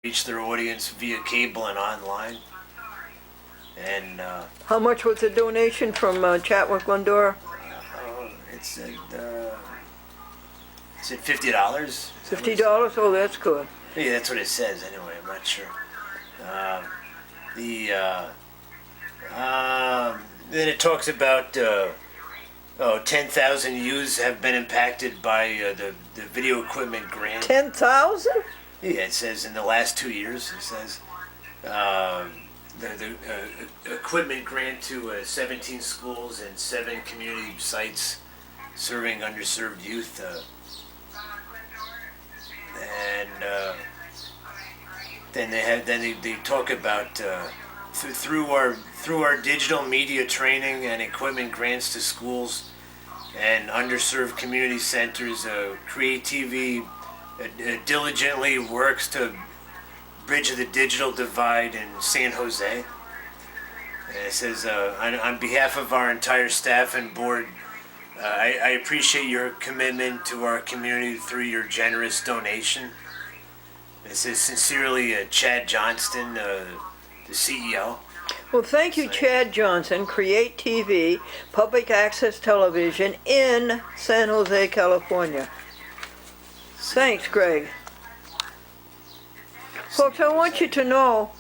reach their audience via cable and online. And How much was the donation from Chatwick, Glendora? it said $50. $50? Oh, that's good. Yeah, that's what it says anyway. I'm not sure. Then it talks about 10,000 youths have been impacted by the video equipment grant. 10,000? Yeah, it says in the last 2 years. It says the equipment grant to 17 schools and 7 community sites serving underserved youth. Then they talk about through our digital media training and equipment grants to schools and underserved community centers. Create TV diligently works to bridge the digital divide in San Jose. And it says, on behalf of our entire staff and board, I appreciate your commitment to our community through your generous donation. It says, sincerely, Chad Johnston, the CEO. Well, thank you, Chad Johnson, Create TV, public access television in San Jose, California. Thanks, Greg. Folks, I want you to know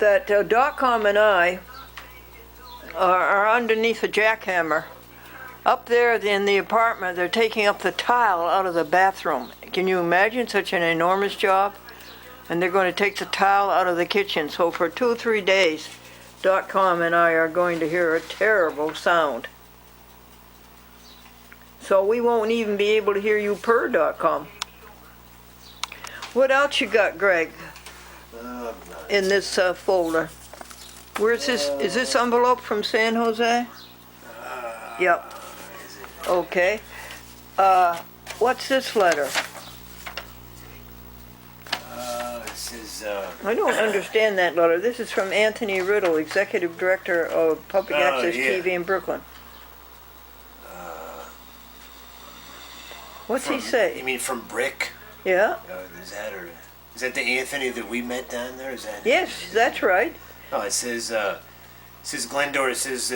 that .com and I are underneath the jackhammer. Up there in the apartment, they're taking up the tile out of the bathroom. Can you imagine such an enormous job? And they're going to take the tile out of the kitchen. So for 2-3 days, .com and I are going to hear a terrible sound. So we won't even be able to hear you per .com. What else you got, Greg, in this folder? Where's this? Is this envelope from San Jose? Yep. Okay. What's this letter? I don't understand that letter. This is from Anthony Riddel, Executive Director of Public Access TV in Brooklyn. What's he say? You mean from Brick? Yeah. Is that the Anthony that we met down there? Is that? Yes, that's right. Oh, it says Glendora. It says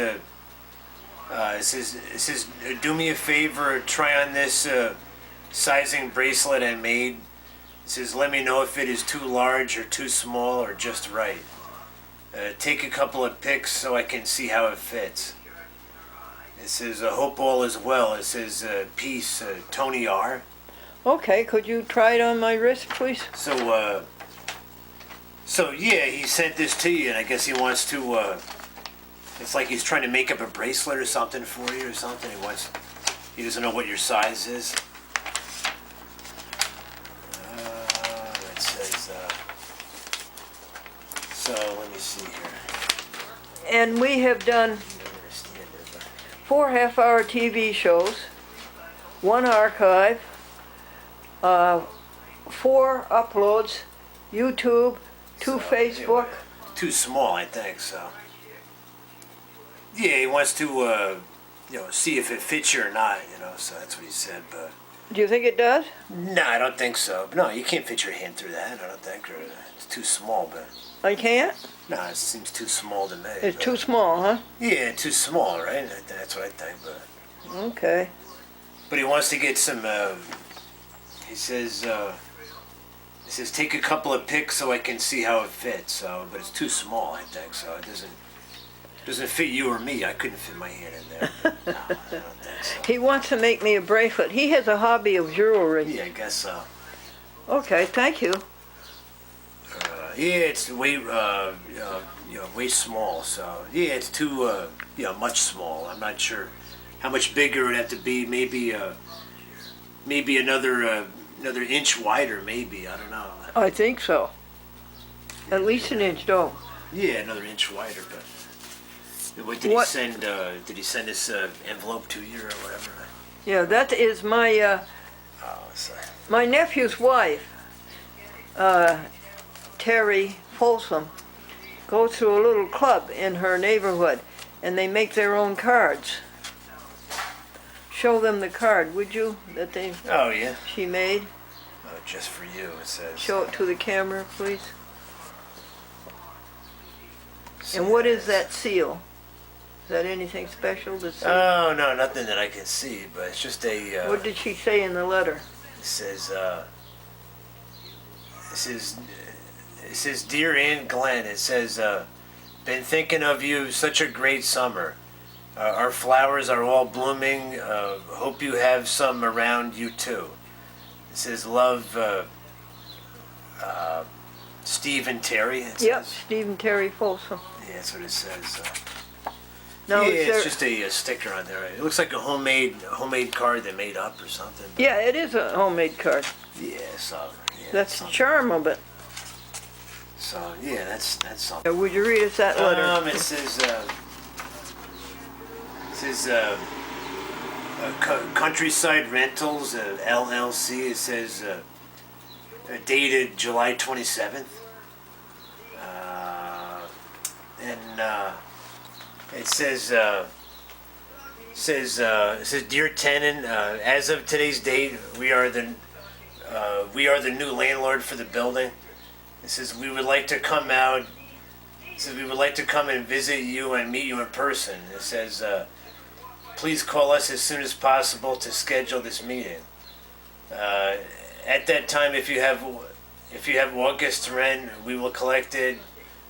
do me a favor, try on this sizing bracelet I made. It says, let me know if it is too large or too small or just right. Take a couple of pics so I can see how it fits. It says, hope all is well. It says, peace, Tony R. Okay, could you try it on my wrist, please? So yeah, he sent this to you, and I guess he wants to, it's like he's trying to make up a bracelet or something for you or something. He doesn't know what your size is. It says, so let me see here. And we have done 4 half-hour TV shows, 1 archive, 4 uploads, YouTube, 2 Facebook. Anyway, too small, I think, so. Yeah, he wants to, see if it fits you or not, so that's what he said, but. Do you think it does? No, I don't think so. No, you can't fit your hand through that, I don't think, or it's too small, but. I can't? No, it seems too small to me. It's too small, huh? Yeah, too small, right? That's what I think, but. Okay. But he wants to get some, he says, take a couple of pics so I can see how it fits. So, but it's too small, I think. So it doesn't fit you or me. I couldn't fit my hand in there. No, I don't think so. He wants to make me a bracelet. He has a hobby of jewelry. Yeah, I guess so. Okay, thank you. Yeah, it's way small. So yeah, it's too much small. I'm not sure how much bigger it would have to be. Maybe another inch wider. Maybe, I don't know. I think so. At least an inch, though. Yeah, another inch wider. But what did he send? Did he send this envelope to you or whatever? Yeah, that is my my nephew's wife. Terry Folsom goes to a little club in her neighborhood, and they make their own cards. Show them the card, would you? That they Oh yeah. she made. just for you. It says. Show it to the camera, please. And what is that seal? Is that anything special to see? Oh, no, nothing that I can see, but it's just a... What did she say in the letter? It says, Dear Aunt Glenn, it says, been thinking of you, such a great summer. Our flowers are all blooming. Hope you have some around you too. It says, love, Steve and Terry. Yep, Steve and Terry Folsom. Yeah, that's what it says. Now, yeah, is there, it's just a sticker on there. It looks like a homemade card they made up or something. yeah, it is a homemade card. Yeah, so yeah, That's the something. charm of it. So yeah, that's something. Would you read us that letter? It says Countryside Rentals LLC. It says dated July 27th. It says, dear tenant, as of today's date, we are the new landlord for the building. It says we would like to come out. It says we would like to come and visit you and meet you in person. It says, please call us as soon as possible to schedule this meeting. At that time, if you have August rent, we will collect it.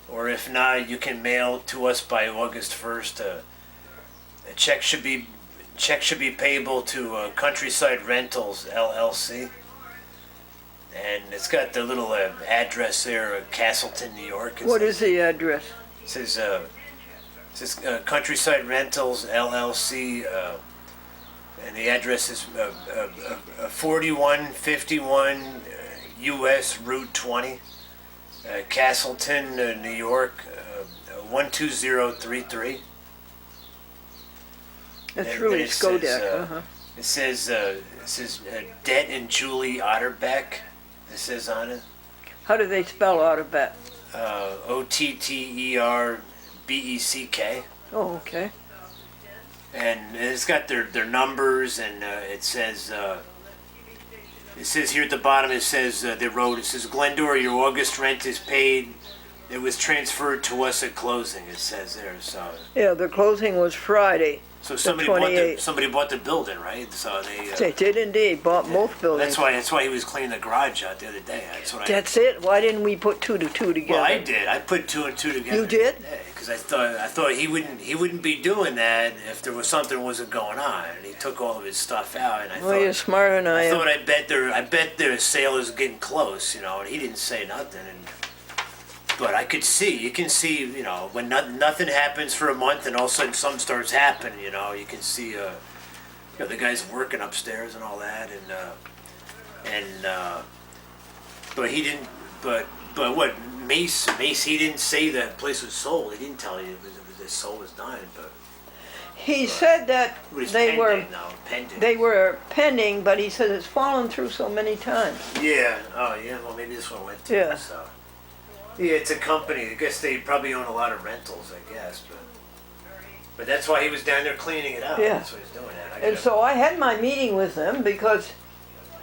Or if not, you can mail to us by August 1st. A check should be payable to Countryside Rentals LLC, and it's got the little address there, Castleton, New York. What is the address? It says Countryside Rentals LLC, and the address is 4151 US Route 20. Castleton, New York, 12033. That's And really then it says, Skodak. It says Det and Julie Otterbeck. It says on it. How do they spell Otterbeck? Otterbeck. Oh, okay. And it's got their numbers, and it says here at the bottom, it says they wrote, it says, Glendora, your August rent is paid. It was transferred to us at closing, it says there. So Yeah, the closing was Friday. somebody 28th. bought the building, right? So they They did indeed, bought both buildings. that's why he was cleaning the garage out the other day. That's it? Why didn't we put two to two together? Well, I did. I put two and two together. You did? Because I thought he wouldn't be doing that if there was something wasn't going on. And he took all of his stuff out, and Well, you're smarter than I am. I bet their sale is getting close, and he didn't say nothing. But you can see, when nothing happens for a month, and all of a sudden something starts happening, you can see, the guy's working upstairs and all that, but he didn't, but what, Mace, he didn't say that place was sold. He didn't tell you the soul was done, but. He said that they were pending. they were pending, but he said it's fallen through so many times. Yeah. Oh, yeah. Well, maybe this one went through. Yeah. So. Yeah, it's a company. I guess they probably own a lot of rentals. I guess, but that's why he was down there cleaning it out. Yeah. That's what he's doing. And so I had my meeting with them because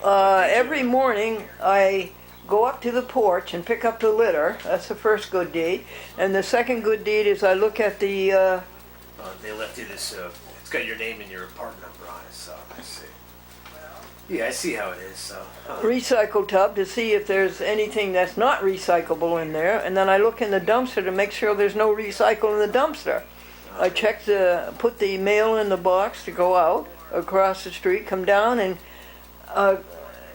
every morning I go up to the porch and pick up the litter. That's the first good deed. And the second good deed is I look at the they left you this. It's got your name and your apartment number on it. So I see. Yeah, I see how it is. So. recycle tub to see if there's anything that's not recyclable in there. And then I look in the dumpster to make sure there's no recycle in the dumpster. I put the mail in the box to go out across the street, come down and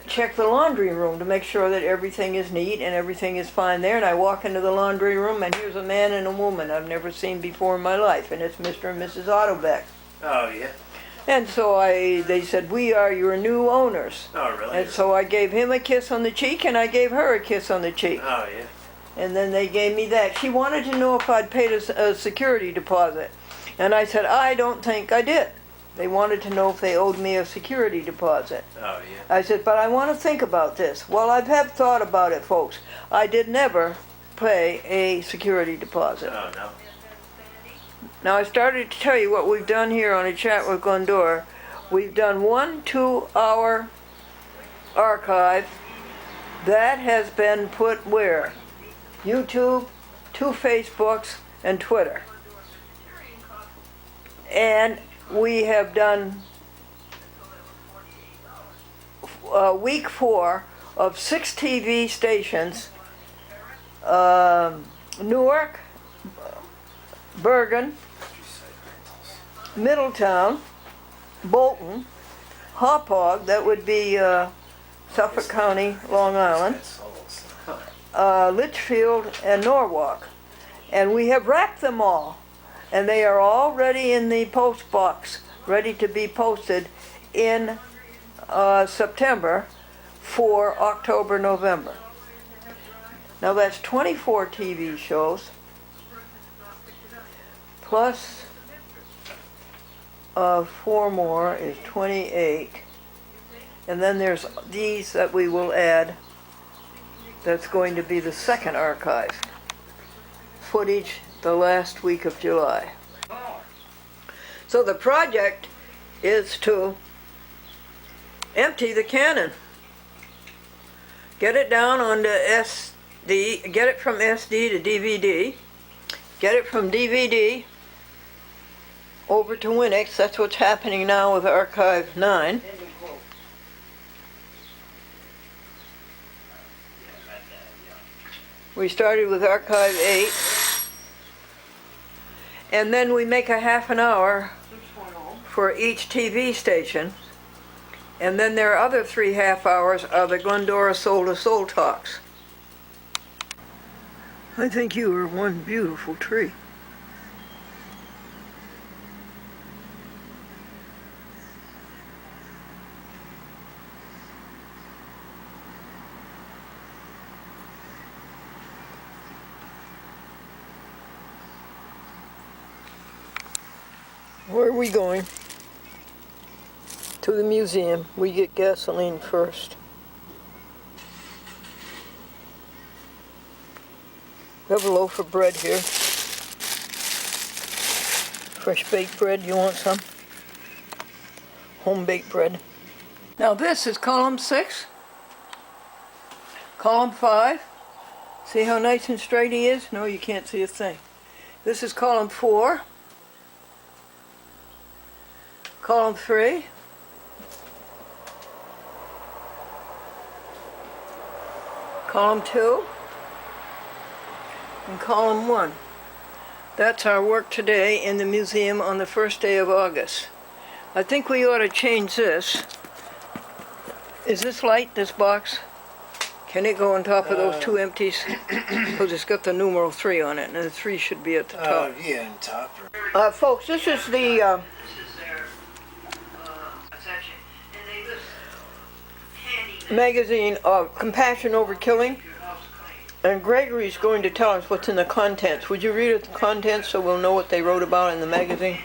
check the laundry room to make sure that everything is neat and everything is fine there. And I walk into the laundry room and here's a man and a woman I've never seen before in my life, and it's Mr. and Mrs. Otterbeck. Oh yeah. And so they said, we are your new owners. Oh really? And so I gave him a kiss on the cheek and I gave her a kiss on the cheek. Oh yeah. And then they gave me that. She wanted to know if I'd paid a security deposit. And I said, I don't think I did. They wanted to know if they owed me a security deposit. Oh, yeah. I said, but I want to think about this. Well, I have thought about it, folks. I did never pay a security deposit. Oh, no. Now, I started to tell you what we've done here on A Chat with Glendora. We've done 1 2-hour archive That has been put where? YouTube, 2 Facebooks, and Twitter. And we have done week 4 of 6 TV stations, Newark, Bergen, Middletown, Bolton, Hauppauge, that would be Suffolk County, Long Island, Litchfield, and Norwalk. And we have wrapped them all. And they are all ready in the post box, ready to be posted in September for October, November. Now that's 24 TV shows, plus 4 more is 28. And then there's these that we will add. That's going to be the second archive. Footage the last week of July. So the project is to empty the Canon. Get it down onto SD, get it from SD to DVD, get it from DVD over to Winix. That's what's happening now with Archive 9. We started with Archive 8. And then we make a half an hour for each TV station. And then there are other 3 half hours of the Glendora Soul to Soul talks. I think you are one beautiful tree. Where are we going? To the museum. We get gasoline first. We have a loaf of bread here. Fresh baked bread. You want some? Home baked bread. Now this is column 6. Column 5. See how nice and straight he is? No, you can't see a thing. This is column 4. Column 3. Column 2. And column 1. That's our work today in the museum on the first day of August. I think we ought to change this. Is this light, this box? Can it go on top of those 2 empties? Because it's got the numeral 3 on it, and the 3 should be at the top. Yeah, on top. Folks, this is the magazine of Compassion Over Killing, and Gregory's going to tell us what's in the contents. Would you read the contents so we'll know what they wrote about in the magazine?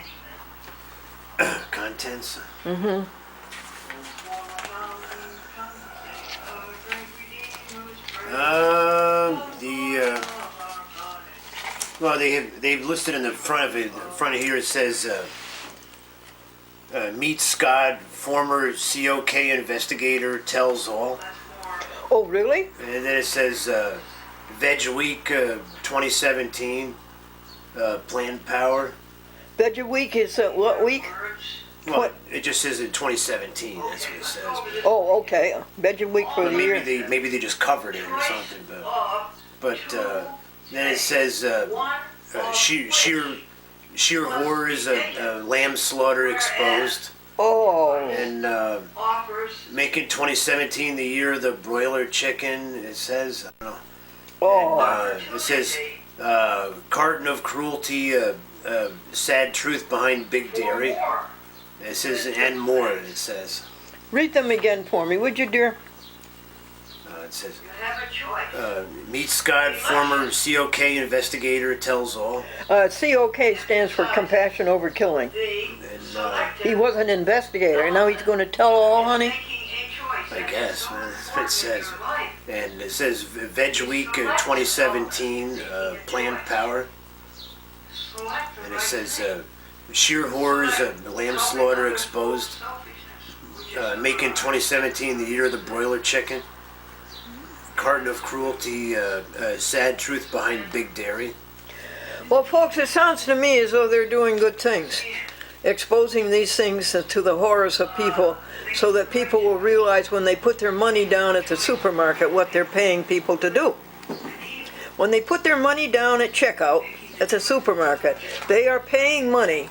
Contents? Mm-hmm. Well, they've listed in the front of it. Front of here it says, meet Scott, former COK investigator, tells all. Oh, really? And then it says, Veg Week 2017, Planned Power. Veg Week is what week? Well, it just says in 2017. That's what it says. Oh, okay. Veg Week for the year. Maybe they just covered it or something. But then it says sheer horrors of lamb slaughter exposed. Oh. And making 2017 the year of the broiler chicken. It says, I don't know. Oh. And, it says carton of cruelty, sad truth behind big dairy. It says, and more, it says. Read them again for me, would you, dear? It says, meet Scott, former COK investigator, tells all. COK stands for Compassion Over Killing. And, he was an investigator, and now he's going to tell all, honey? I guess, that's what it says. And it says, Veg Week 2017, Planned Power. And it says, sheer horrors of lamb slaughter exposed, making 2017 the year of the broiler chicken. carton of cruelty, sad truth behind big dairy. Well, folks, it sounds to me as though they're doing good things, exposing these things to the horrors of people so that people will realize when they put their money down at the supermarket what they're paying people to do. When they put their money down at checkout at the supermarket, they are paying money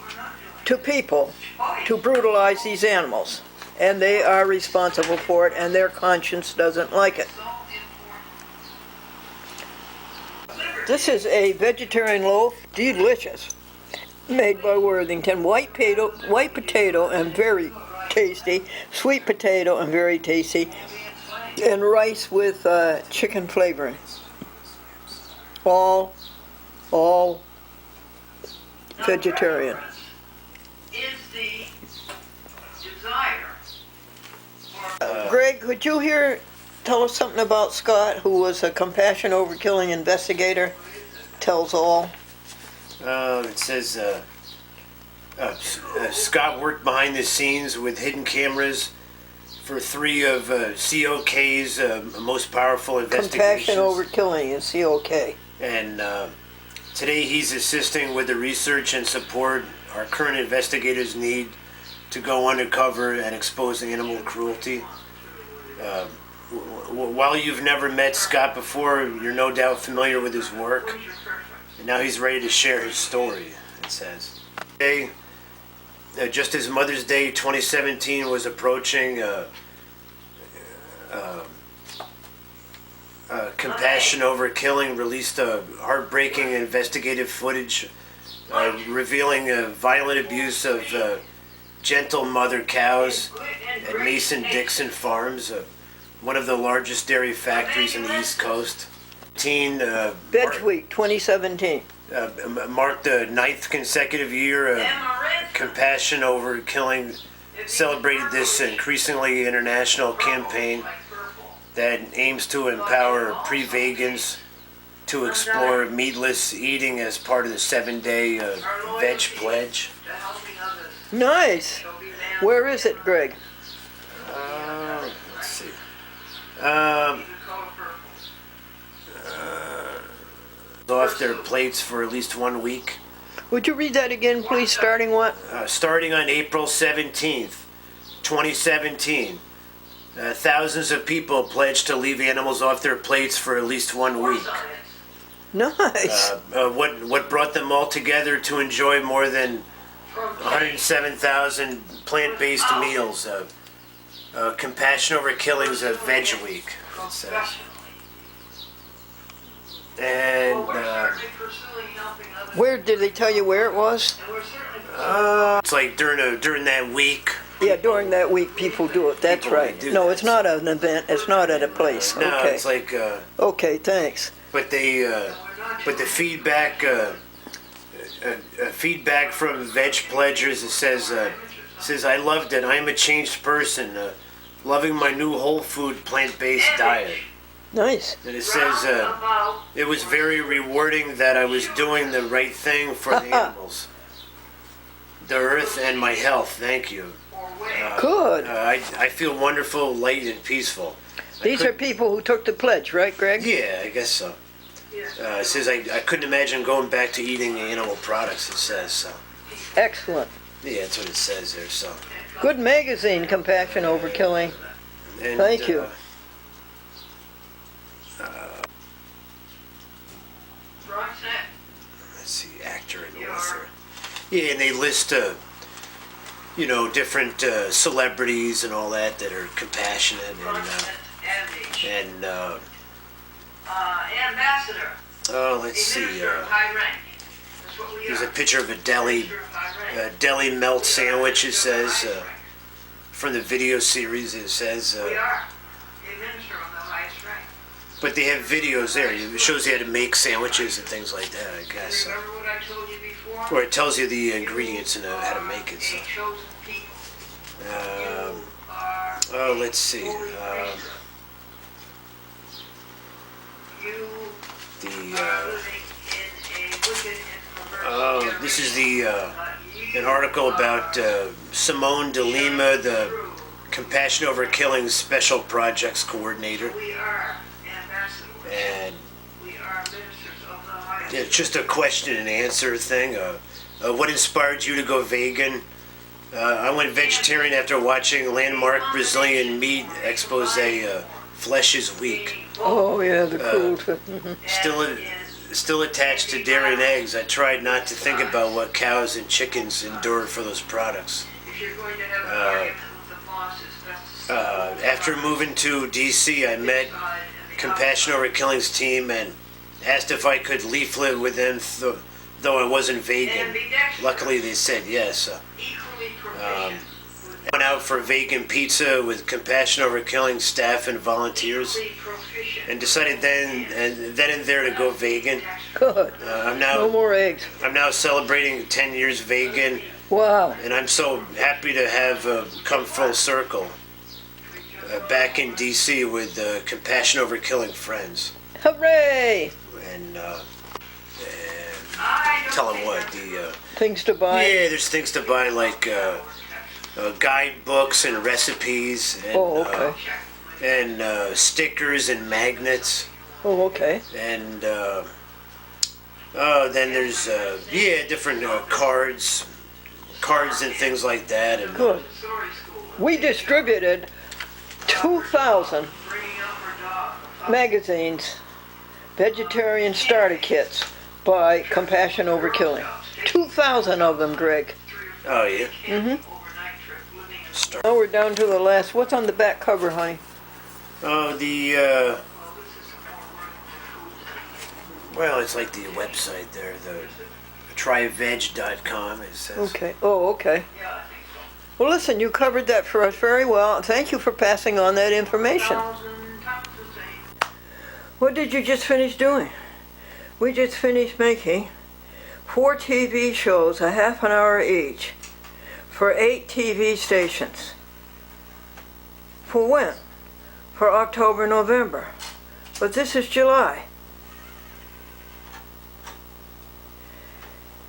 to people to brutalize these animals, and they are responsible for it, and their conscience doesn't like it. This is a vegetarian loaf, delicious, made by Worthington. White potato and very tasty, sweet potato and very tasty, and rice with chicken flavoring. All vegetarian. Greg, could you tell us something about Scott, who was a compassion over killing investigator? Tells all. It says Scott worked behind the scenes with hidden cameras for 3 of COK's most powerful investigations. Compassion over killing is COK. And today he's assisting with the research and support our current investigators need to go undercover and expose animal cruelty. While you've never met Scott before, you're no doubt familiar with his work. And now he's ready to share his story, it says. Today, just as Mother's Day 2017 was approaching, Compassion Over Killing released a heartbreaking investigative footage revealing violent abuse of gentle mother cows at Mason-Dixon Farms, one of the largest dairy factories in the East Coast. Veg Week 2017. Marked the 9th consecutive year of Compassion Over Killing celebrated this increasingly international campaign that aims to empower pre-vegans to explore meatless eating as part of the 7-day veg pledge. Nice. Where is it, Greg? Let's see. Off their plates for at least 1 week. Would you read that again, please? Starting what? Starting on April 17th, 2017. Thousands of people pledged to leave animals off their plates for at least 1 week. Nice. What brought them all together to enjoy more than 107,000 plant-based meals. Compassion Over Killing's a Veg Week, it says. And where did they tell you where it was? it's like during that week. Yeah, during that week people do it. That's right. No, it's not an event. It's not at a place. No, okay. it's like. Okay, thanks. But the feedback from Veg Pledgers, it says I loved it. I am a changed person, loving my new whole food plant-based diet. Nice. And it says it was very rewarding that I was doing the right thing for the animals, the earth, and my health. Thank you. Good. I feel wonderful, light, and peaceful. These are people who took the pledge, right, Greg? Yeah, I guess so. It says I couldn't imagine going back to eating animal products, it says so. Excellent. Yeah, that's what it says there, so. Good magazine, Compassion Over Killing. And, Thank you. Let's see, actor and author. Yeah, and they list, different celebrities and all that are compassionate and ambassador. Oh, let's see. There's a picture of a deli melt sandwich. It says from the video series. It says. We are a minister of the highest rank. But they have videos there. It shows you how to make sandwiches and things like that, I guess. Remember what I told you before? Or it tells you the ingredients and how to make it. So. Chosen people. Oh, let's see. This is an article about Simone de Lima, the Compassion Over Killing Special Projects Coordinator. We are Yeah, it's just a question and answer thing. What inspired you to go vegan? I went vegetarian after watching landmark Brazilian meat expose. Flesh is weak. Oh yeah, the cruelty. Still attached to dairy and eggs. I tried not to think about what cows and chickens endure for those products. If you're going to have an argument with the boss, it's best to stay After moving to DC, I met Compassion Over Killing's team and asked if I could leaflet with them, though I wasn't vegan. Luckily, they said yes. equally proficient Went out for vegan pizza with Compassion Over Killing staff and volunteers, and decided then and there to go vegan. Good. No more eggs. I'm now celebrating 10 years vegan, Wow. and I'm so happy to have come full circle. Back in DC with Compassion Over Killing friends. Hooray! And tell them what Things to buy. yeah, there's things to buy like guidebooks and recipes and Oh, okay. Stickers and magnets Oh, okay. and then there's different cards and things like that. And Good. We distributed 2,000 magazines, vegetarian starter kits by Compassion Over Killing. 2,000 of them, Greg. Oh yeah. Now we're down to the last. What's on the back cover, honey? Oh, well, it's like the website there, the tryveg.com. It says. Okay. Oh, okay. Well, listen, you covered that for us very well. Thank you for passing on that information. What did you just finish doing? We just finished making 4 TV shows, a half an hour each, for 8 TV stations. For when? For October, November. But this is July.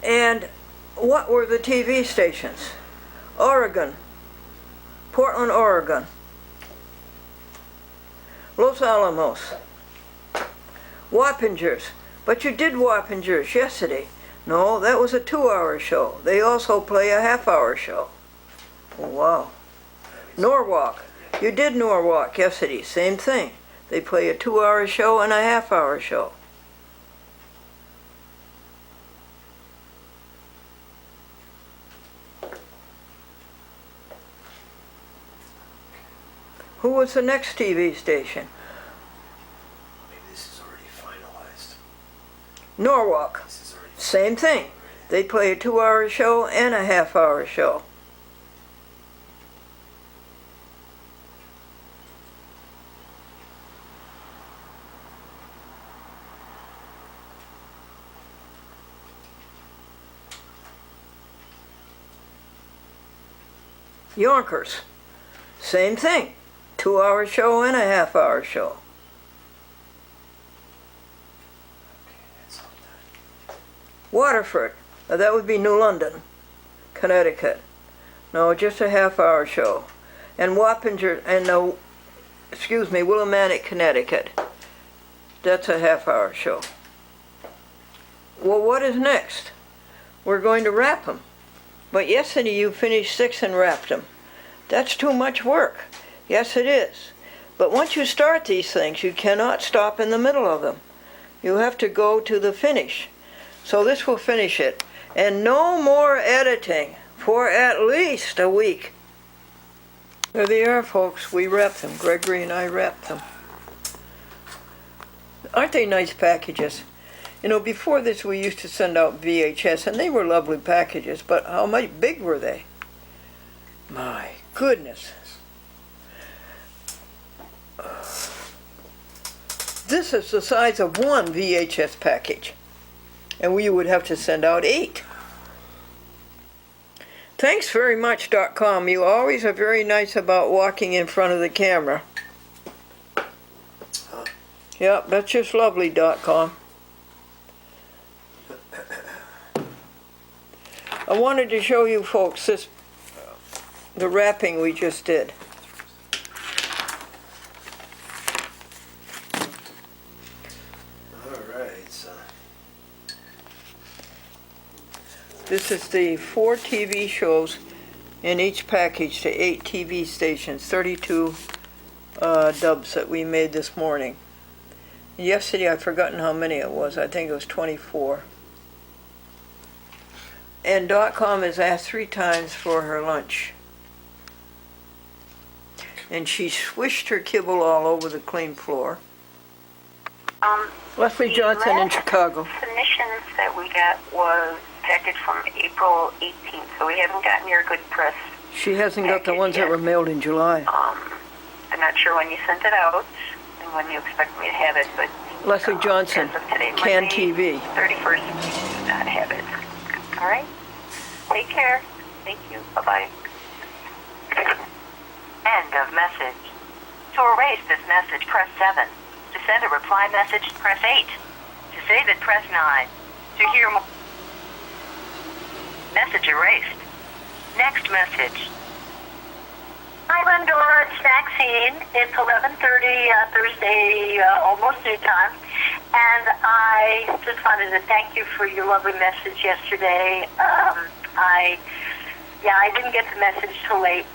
And what were the TV stations? Oregon, Portland, Oregon, Los Alamos, Wappingers. But you did Wappingers yesterday. No, that was a 2-hour show. They also play a half-hour show. Oh, wow. Norwalk. You did Norwalk yesterday. Same thing. They play a 2-hour show and a half-hour show. Who was the next TV station? Maybe this is already finalized. Norwalk. Same thing. They play a 2-hour show and a half-hour show. Yonkers. Same thing. 2-hour show and a half-hour show. Waterford. That would be New London, Connecticut. No, just a half-hour show. And Wappinger, and Willimantic, Connecticut. That's a half-hour show. Well, what is next? We're going to wrap them. But yesterday you finished 6 and wrapped them. That's too much work. Yes, it is. But once you start these things, you cannot stop in the middle of them. You have to go to the finish. So this will finish it. And no more editing for at least a week. There they are, folks. We wrapped them. Gregory and I wrapped them. Aren't they nice packages? You know, before this we used to send out VHS, and they were lovely packages, but how much big were they? My goodness. This is the size of one VHS package. And we would have to send out 8. Thanks very much, .com. You always are very nice about walking in front of the camera. Yep, that's just lovely, .com. I wanted to show you folks the wrapping we just did. This is the 4 TV shows in each package to 8 TV stations, 32 dubs that we made this morning. Yesterday I've forgotten how many it was. I think it was 24. And .com has asked 3 times for her lunch. And she swished her kibble all over the clean floor. Leslie Johnson in Chicago. Submissions that we got was package from April 18th, so we haven't gotten your good press. She hasn't got the ones that were mailed in July. I'm not sure when you sent it out and when you expect me to have it, but Leslie Johnson, as of today, Can Monday, TV. 31st, we do not have it. All right? Take care. Thank you. Bye-bye. End of message. To erase this message, press 7. To send a reply message, press 8. To save it, press 9. To hear more... Message erased. Next message. Hi, Glendora. It's Maxine. It's 11:30 Thursday, almost noon time. And I just wanted to thank you for your lovely message yesterday. I didn't get the message till late.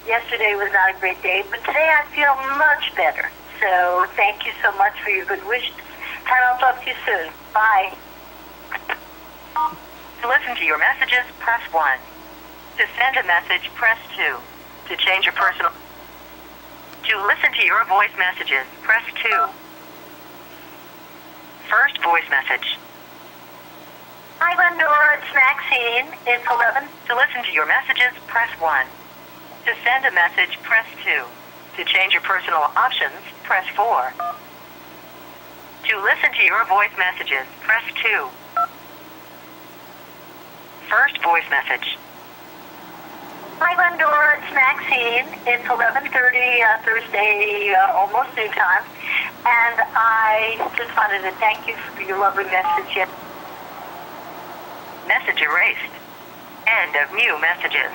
Yesterday was not a great day, but today I feel much better. So thank you so much for your good wishes, and I'll talk to you soon. Bye. To listen to your messages, press 1. To send a message, press 2. To change your personal... To listen to your voice messages, press 2. First voice message. Hi, Glendora. It's Maxine. It's 11. To listen to your messages, press 1. To send a message, press 2. To change your personal options, press 4. To listen to your voice messages, press 2. First voice message. Hi, Glendora. It's Maxine. It's 11:30 Thursday, almost noon time. And I just wanted to thank you for your lovely message. Message erased. End of new messages.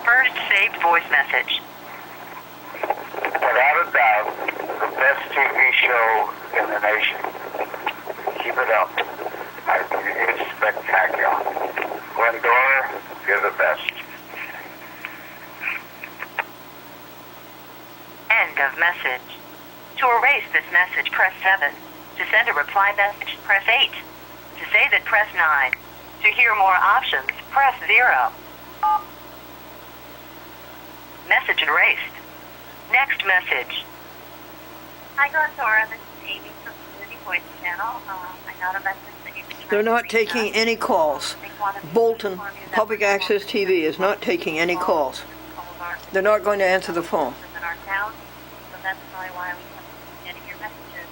First saved voice message. Without a doubt, the best TV show in the nation. Keep it up. I mean, it's spectacular. Glendora, you're the best. End of message. To erase this message, press 7. To send a reply message, press 8. To save it, press 9. To hear more options, press 0. Message erased. Next message. Hi, Glendora. This is Amy from the Community Voice Channel. I got a message that you can... They're not taking any calls. Bolton Public Access TV is not taking any calls. They're not going to answer the phone. ...in our town, so that's probably why we haven't been getting your messages.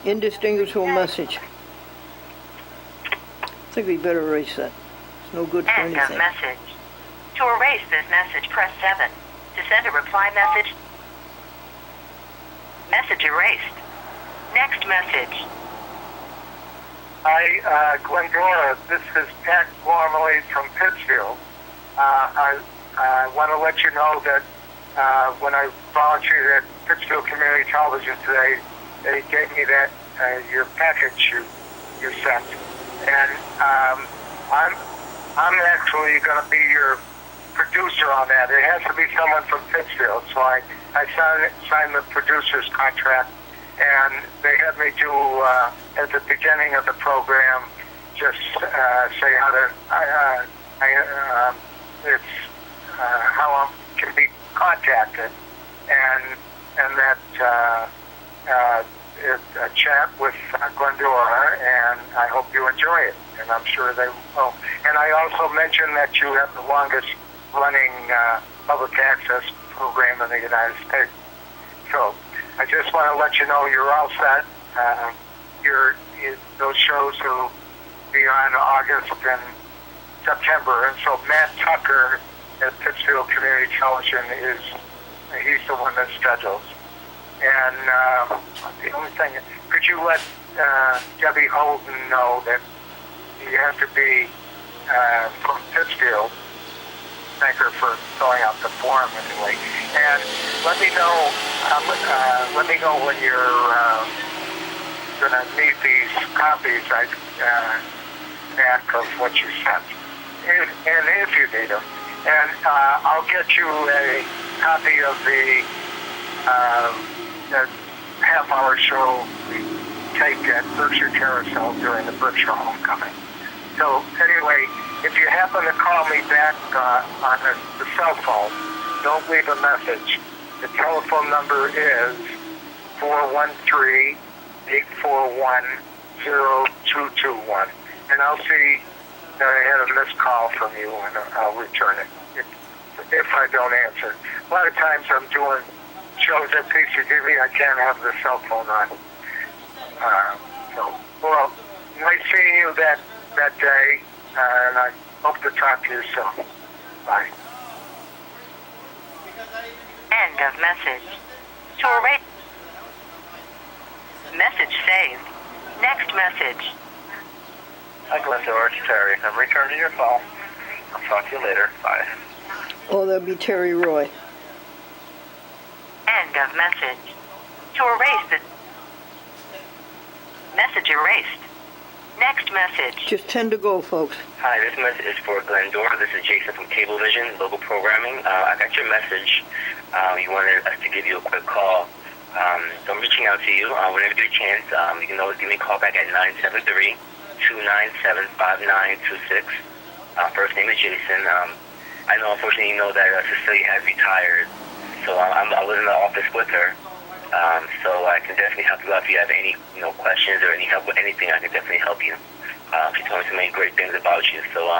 Indistinguishable message. I think we better erase that. It's no good for End of anything. message. To erase this message, press 7. To send a reply message, message erased. Next message. Hi, Glendora. This is Pat Gormely from Pittsfield. I want to let you know that when I volunteered at Pittsfield Community Television today, they gave me that your package you sent, and I'm actually going to be your producer on that. It has to be someone from Pittsfield, so I signed the producer's contract, and they had me do at the beginning of the program just say how to how I can be contacted, and that a chat with Glendora, and I hope you enjoy it, and I'm sure they will. And I also mentioned that you have the longest running public access program in the United States. So I just want to let you know you're all set. Those shows will be on August and September, and so Matt Tucker at Pittsfield Community Television he's the one that schedules. And the only thing, could you let Debbie Holden know that you have to be from Pittsfield? Thank her for filling out the form anyway. And let me know when you're going to need these copies back of what you sent. if you need them. And I'll get you a copy of the half-hour show we taped at Berkshire Carousel during the Berkshire Homecoming. So anyway, if you happen to call me back on the cell phone, don't leave a message. The telephone number is 413-841-0221. And I'll see that I had a missed call from you, and I'll return it if I don't answer. A lot of times I'm doing shows at PCTV, I can't have the cell phone on. Well, nice seeing you that day, and I hope to talk to you soon. Bye. End of message. To erase. Message saved. Next message. Hi, Glendora. It's Terry. I'm returning your call. I'll talk to you later. Bye. Oh, that'd be Terry Roy. End of message. To erase the message erased. Next message. Just 10 to go, folks. Hi, this message is for Glendora. This is Jason from Cablevision, local programming. I got your message. You wanted us to give you a quick call. So I'm reaching out to you. Whenever you get a chance, you can always give me a call back at 973-297-5926. First name is Jason. I know, unfortunately, you know that Cecilia has retired. So I was in the office with her. So I can definitely help you out if you have any questions or any help with anything. I can definitely help you. She told me so many great things about you. So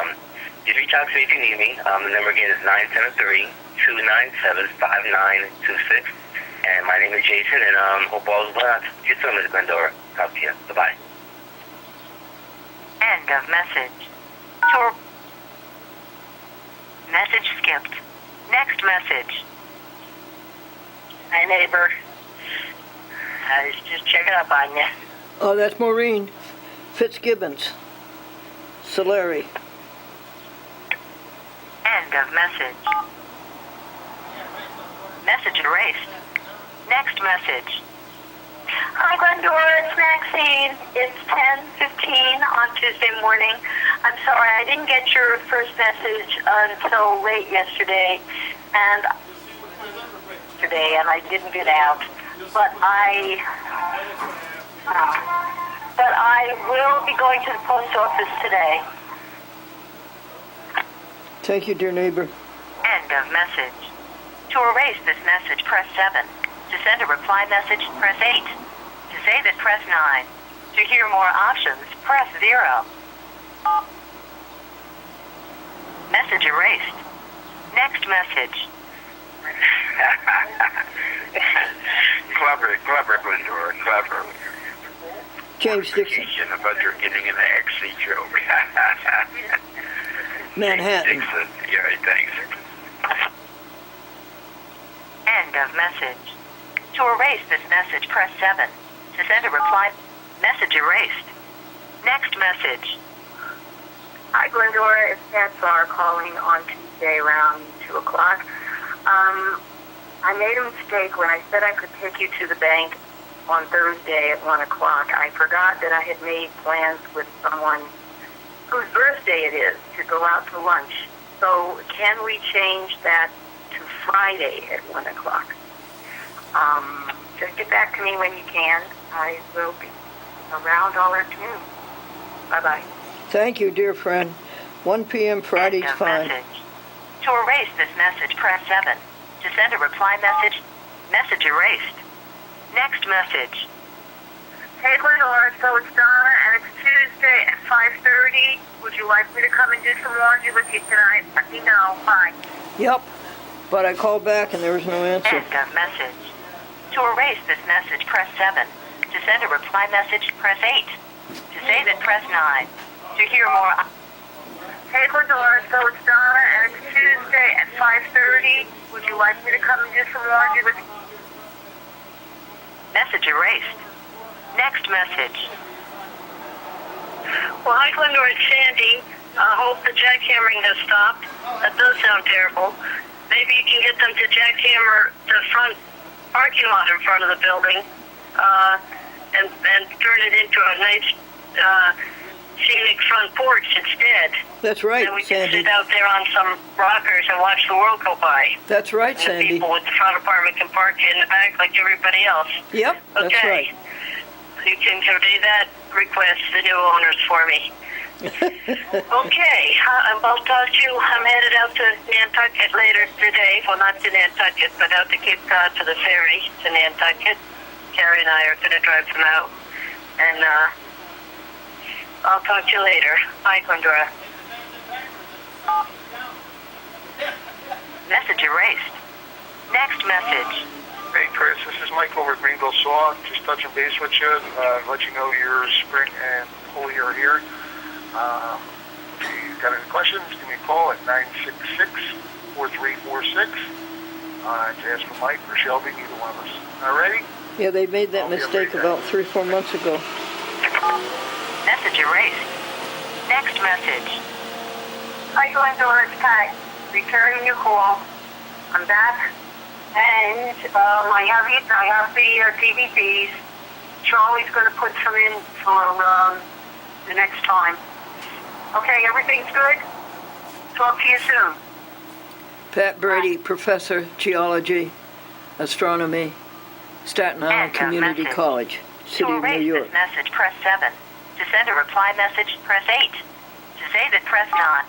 just reach out to me if you need me. The number again is 973-297-5926. And my name is Jason, and hope all is well. I'll see you soon, Ms. Glendora. Talk to you. Bye-bye. End of message. Message skipped. Next message. Hi, neighbor. I was just checking up on you. Oh, that's Maureen Fitzgibbons. Solari. End of message. Message erased. Next message. Hi, Glendora. It's Maxine. It's 10:15 on Tuesday morning. I'm sorry, I didn't get your first message until late yesterday, and I didn't get out. But I will be going to the post office today. Thank you, dear neighbor. End of message. To erase this message, press 7. To send a reply message, press 8. To save it, press 9. To hear more options, press 0. Message erased. Next message. Clever, Glendora, clever. James Dickson. About your getting an XC joke. Manhattan. Dickson. Yeah, thanks. End of message. To erase this message, press 7. To send a reply, message erased. Next message. Hi, Glendora. It's Pat Farr calling on Tuesday around 2 o'clock. I made a mistake when I said I could take you to the bank on Thursday at 1 o'clock. I forgot that I had made plans with someone whose birthday it is to go out to lunch. So can we change that to Friday at 1 o'clock? Just get back to me when you can. I will be around all afternoon. Bye-bye. Thank you, dear friend. 1 p.m. Friday's End of fine. message. To erase this message, press 7. To send a reply message, message erased. Next message. Hey, Glendora, so it's Donna, and it's Tuesday at 5:30. Would you like me to come and do some laundry with you tonight? Let me know. Bye. Yep. But I called back and there was no answer. End of message. To erase this message, press 7. To send a reply message, press 8. To save it, press 9. To hear more... Hey, Glendora, so it's Donna, and it's Tuesday at 5:30. Would you like me to come and do some laundry with you? Message erased. Next message. Well, hi, Glendora, it's Sandy. I hope the jackhammering has stopped. That does sound terrible. Maybe you can get them to jackhammer the front parking lot in front of the building and turn it into a nice scenic front porch instead. That's right, And we can Sandy. sit out there on some rockers and watch the world go by. That's right, And the Sandy. people with the front apartment can park in the back like everybody else. Yep, that's Okay. right. You can convey that request to the new owners for me. Okay, I'll talk to you. I'm headed out to Nantucket later today. Well, not to Nantucket, but out to Cape Cod to the ferry to Nantucket. Carrie and I are going to drive them out. And I'll talk to you later. Bye, Glendora. Message erased. Next message. Hey Chris, this is Mike over at Greenville Saw. Just touching base with you, let you know your spring and holy are here. If you got any questions, give me a call at 966-4346. To ask for Mike or Shelby, either one of us. Alrighty? Yeah, they made that I'll be mistake right about 3 or 4 months ago. Message erased. Next message. Hi, Glendora. It's Pat. Returning your call. I'm back. And I have the DVDs. Charlie's going to put some in for the next time. Okay, everything's good? Talk to you soon. Pat Brady, Professor, Geology, Astronomy, Staten Island End of Community message. College, City To of New erase York. this message, press 7. To send a reply message, press 8. To save it, press 9.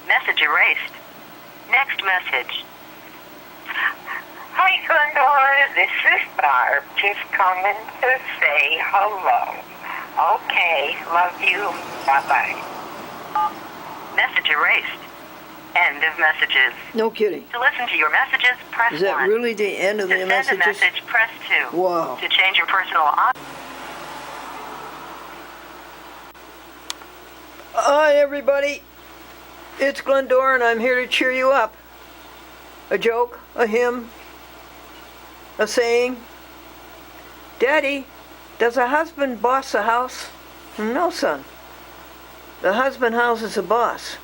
Message erased. Next message. Hi, Glendora. This is Barb. Just coming to say hello. Okay, love you. Bye-bye. Message erased. End of messages. No kidding. To listen to your messages, press 1. Is that really the end of To the send a messages? message, press 2. Wow. To change your personal options. Hi, everybody. It's Glendora, and I'm here to cheer you up. A joke, a hymn, a saying. Daddy, does a husband boss a house? No, son. The husband houses the boss.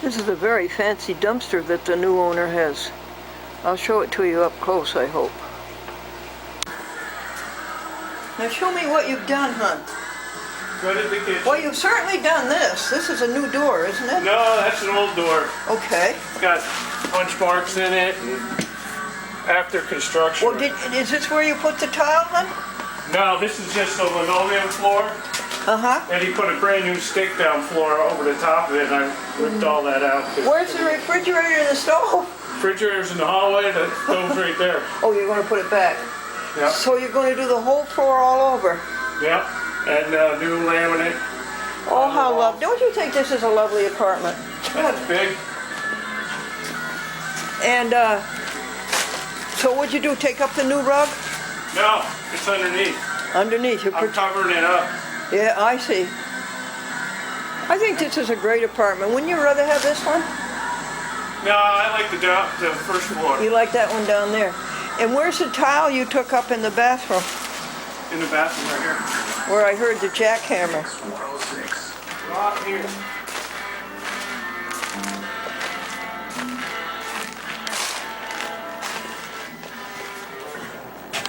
This is a very fancy dumpster that the new owner has. I'll show it to you up close, I hope. Now show me what you've done, hon. Right in the kitchen. Well, you've certainly done this. This is a new door, isn't it? No, that's an old door. Okay. It's got punch marks in it and after construction. Well, is this where you put the tile, hon? No, this is just a linoleum floor. Uh-huh. And he put a brand new stick down floor over the top of it and I ripped all that out. Where's the refrigerator and the stove? Refrigerator's in the hallway, the stove's right there. Oh, you're going to put it back. Yep. So you're going to do the whole floor all over. Yep. And new laminate. Oh, how lovely. Don't you think this is a lovely apartment? That's big. And, so what'd you do, take up the new rug? No, it's underneath. Underneath. I'm covering it up. Yeah, I see. I think this is a great apartment. Wouldn't you rather have this one? No, I like the first floor. You like that one down there. And where's the tile you took up in the bathroom? In the bathroom right here. Where I heard the jackhammer. Right here.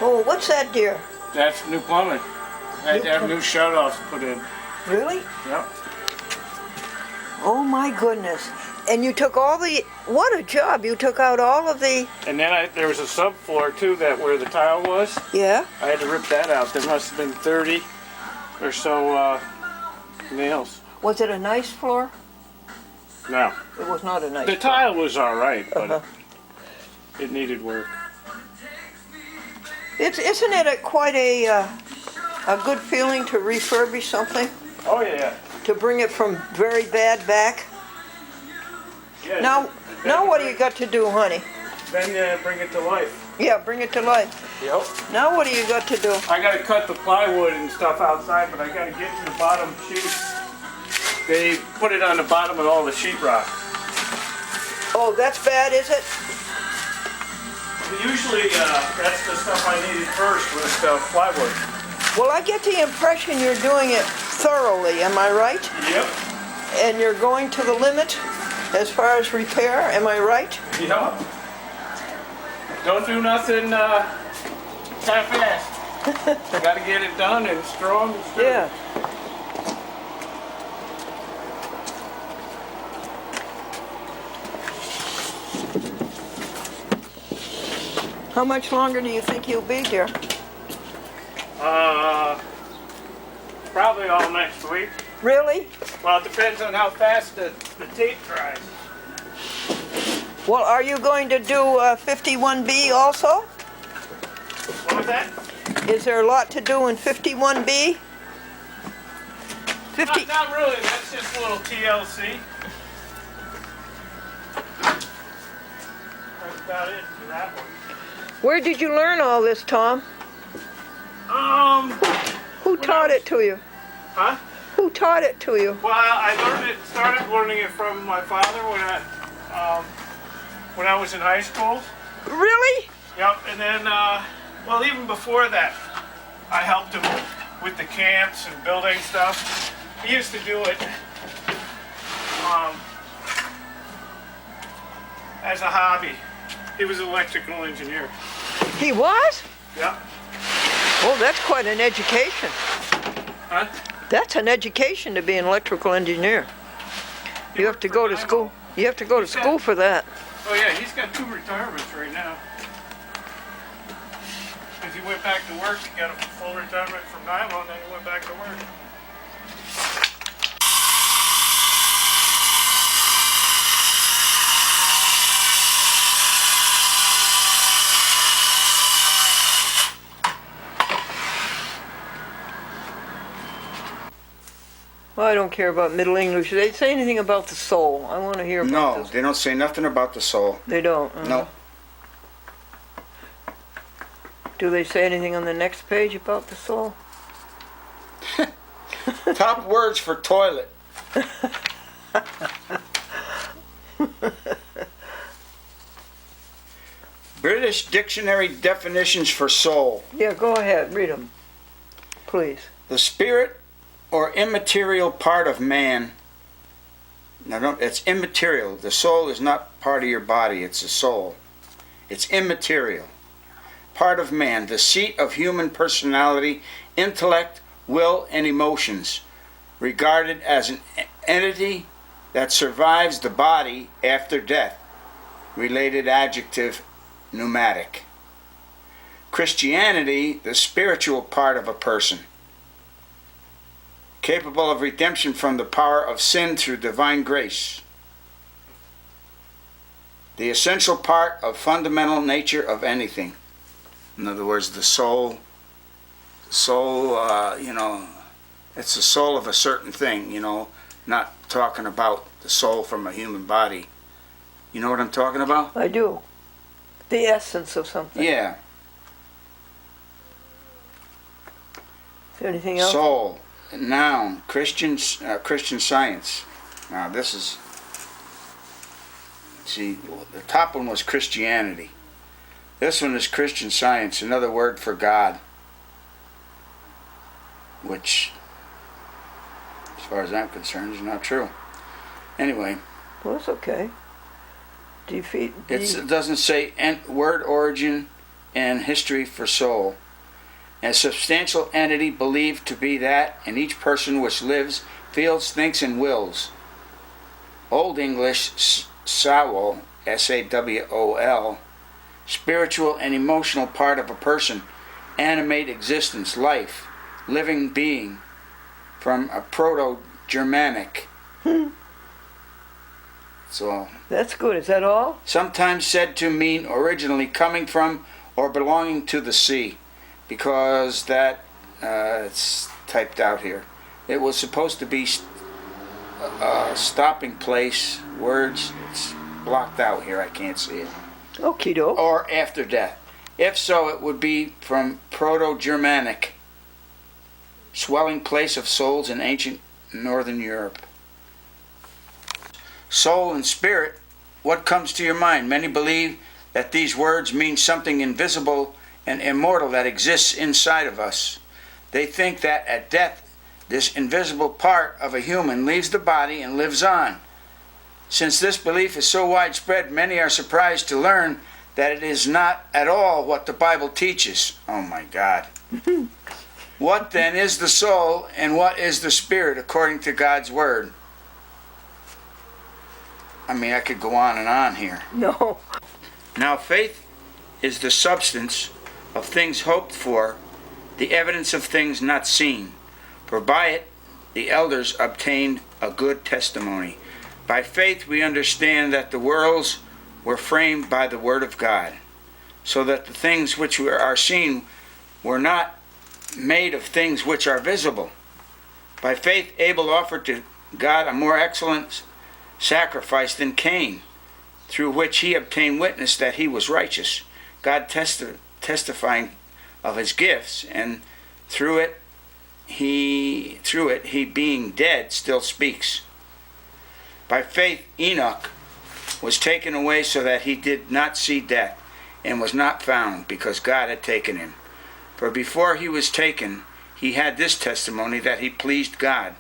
Oh, what's that, dear? That's new plumbing. I had to have new shut-offs put in. Really? Yep. Oh my goodness. And you took all the, what a job. You took out all of the, And then there was a subfloor too, that where the tile was. yeah? I had to rip that out. There must have been 30 or so nails. Was it a nice floor? No. It was not a nice The floor. tile was all right, but Uh-huh. it needed work. Isn't it quite a good feeling to refurbish something? Oh yeah. To bring it from very bad back? Yeah. Now what do you got to do, honey? Then bring it to life. Yeah, bring it to life. Yep. Now what do you got to do? I got to cut the plywood and stuff outside, but I got to get to the bottom sheet. They put it on the bottom of all the sheetrock. Oh, that's bad, is it? Usually, that's the stuff I needed first was plywood. Well, I get the impression you're doing it thoroughly, am I right? Yep. And you're going to the limit as far as repair, am I right? Yep. Don't do nothing half-assed. Got to get it done and strong and sturdy. Yeah. How much longer do you think you'll be here? Probably all next week. Really? Well, it depends on how fast the tape dries. Well, are you going to do 51B also? What was that? Is there a lot to do in 51B? 50. Not really. That's just a little TLC. That's about it for that one. Where did you learn all this, Tom? Who taught it to you? Huh? Who taught it to you? Well, I started learning it from my father when I was in high school. Really? Yep, and then, well, even before that, I helped him with the camps and building stuff. He used to do it as a hobby. He was an electrical engineer. He was? Yep. Oh, that's quite an education. Huh? That's an education to be an electrical engineer. You have to go to school. You have to go to school for that. Oh yeah, he's got 2 retirements right now. Because he went back to work, he got a full retirement from nylon, then he went back to work. Well, I don't care about Middle English. Do they say anything about the soul? I want to hear about No, this. they don't say nothing about the soul. They don't? No. Do they say anything on the next page about the soul? Top words for toilet. British Dictionary definitions for soul. Yeah, go ahead. Read them, please. The spirit or immaterial part of man. Now, it's immaterial. The soul is not part of your body. It's a soul. It's immaterial. Part of man. The seat of human personality, intellect, will, and emotions. Regarded as an entity that survives the body after death. Related adjective, pneumatic. Christianity, the spiritual part of a person. Capable of redemption from the power of sin through divine grace. The essential part of fundamental nature of anything. In other words, the soul, it's the soul of a certain thing, not talking about the soul from a human body. You know what I'm talking about? I do. The essence of something. Yeah. Is there anything else? Soul, noun, Christian Science. Now this is, see, the top one was Christianity. This one is Christian Science, another word for God. Which, as far as I'm concerned, is not true. Anyway. Well, it's okay. It doesn't say word origin and history for soul. A substantial entity believed to be that in each person which lives, feels, thinks, and wills. Old English, Sawol, S-A-W-O-L, spiritual and emotional part of a person, animate existence, life, living being, from a Proto-Germanic. So that's good. Is that all? Sometimes said to mean originally coming from or belonging to the sea, because that it's typed out here. It was supposed to be stopping place, words. It's blocked out here. I can't see it. Okie doke. Or after death. If so, it would be from Proto-Germanic, swelling place of souls in ancient Northern Europe. Soul and spirit, what comes to your mind? Many believe that these words mean something invisible and immortal that exists inside of us. They think that at death, this invisible part of a human leaves the body and lives on. Since this belief is so widespread, many are surprised to learn that it is not at all what the Bible teaches. Oh my God. What then is the soul and what is the spirit according to God's word? I mean, I could go on and on here. No. Now faith is the substance of things hoped for, the evidence of things not seen. For by it the elders obtained a good testimony. By faith we understand that the worlds were framed by the word of God, so that the things which are seen were not made of things which are visible. By faith Abel offered to God a more excellent sacrifice than Cain, through which he obtained witness that he was righteous, God testifying of his gifts, and through it he being dead still speaks. By faith Enoch was taken away so that he did not see death, and was not found, because God had taken him. For before he was taken, he had this testimony, that he pleased God.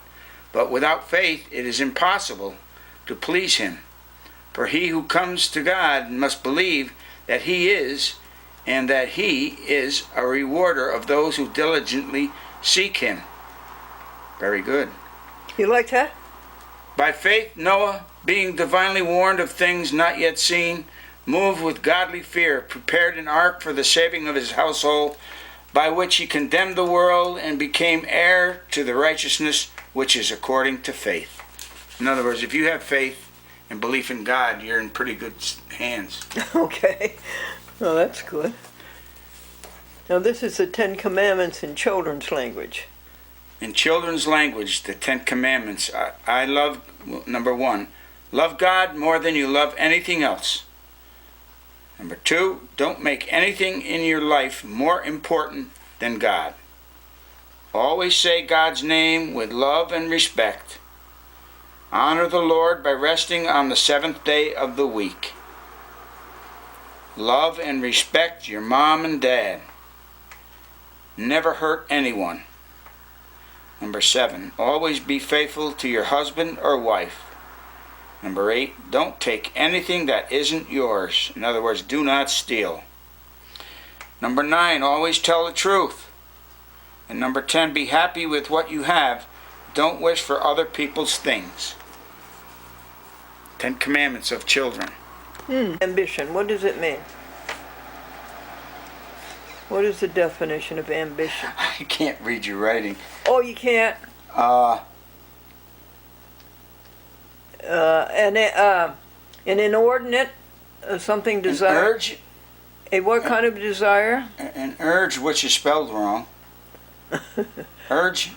But without faith it is impossible to please him. For he who comes to God must believe that he is, and that he is a rewarder of those who diligently seek him. Very good. You like that? By faith Noah, being divinely warned of things not yet seen, moved with godly fear, prepared an ark for the saving of his household, by which he condemned the world and became heir to the righteousness which is according to faith. In other words, if you have faith and belief in God, you're in pretty good hands. Okay. Well, that's good. Now, this is the Ten Commandments in children's language. In children's language, the Ten Commandments, I love, number 1, love God more than you love anything else. Number 2, don't make anything in your life more important than God. Always say God's name with love and respect. Honor the Lord by resting on the 7th day of the week. Love and respect your mom and dad. Never hurt anyone. Number 7, always be faithful to your husband or wife. Number 8, don't take anything that isn't yours. In other words, do not steal. Number 9, always tell the truth. And number 10, be happy with what you have. Don't wish for other people's things. 10 Commandments of children. Ambition, what does it mean? What is the definition of ambition? I can't read your writing. Oh, you can't? An inordinate, something desire. An urge. What kind of desire? An urge, which is spelled wrong. Urge.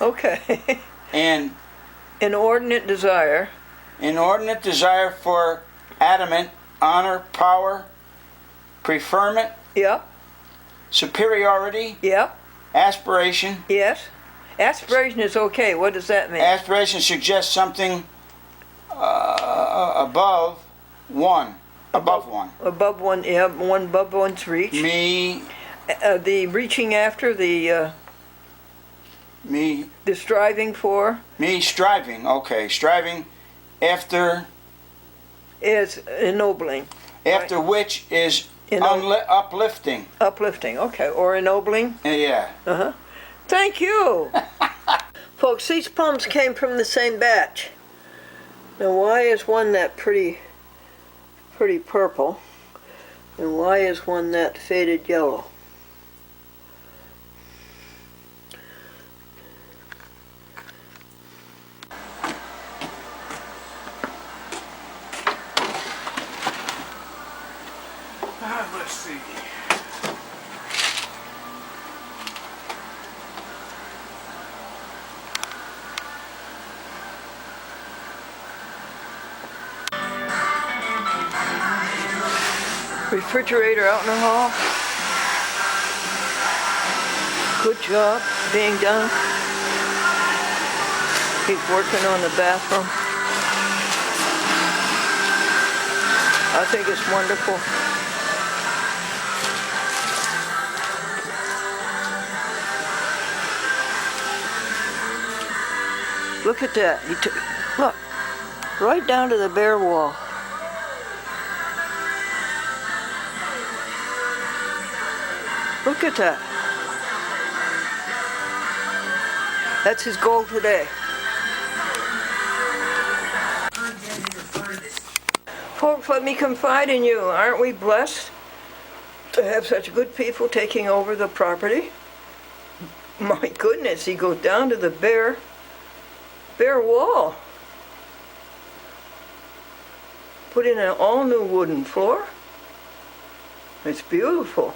Okay. And Inordinate desire. Inordinate desire for adamant, honor, power, preferment, Yep. superiority, Yep. aspiration. Yes. Aspiration is okay. What does that mean? Aspiration suggests something above one. Above one. Above one, yeah, one above one's reach. Me. The reaching after, the Me. the striving for Me striving. Okay, striving after. is ennobling. After which is uplifting. Uplifting, okay, or ennobling. Yeah. Uh-huh. Thank you. Folks, these plums came from the same batch. Now, why is one that pretty purple, and why is one that faded yellow? Let's see. Refrigerator out in the hall. Good job being done. He's working on the bathroom. I think it's wonderful. Look at that. Look, right down to the bare wall. Look at that. That's his goal today. Folks, let me confide in you. Aren't we blessed to have such good people taking over the property? My goodness, he goes down to the bare wall. Put in an all-new wooden floor. It's beautiful.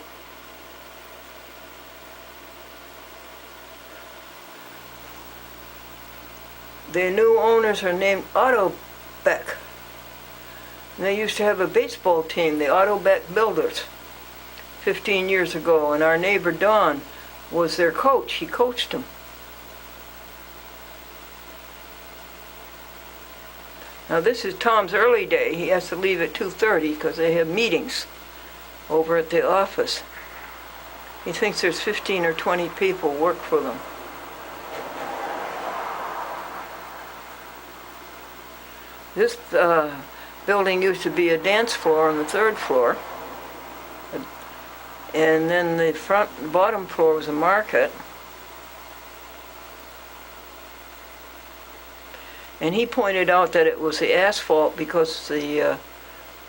The new owners are named Autobeck. And they used to have a baseball team, the Autobeck Builders, 15 years ago. And our neighbor Don was their coach. He coached them. Now this is Tom's early day. He has to leave at 2:30 because they have meetings over at the office. He thinks there's 15 or 20 people work for them. This building used to be a dance floor on the 3rd floor. And then the bottom floor was a market. And he pointed out that it was the asphalt because the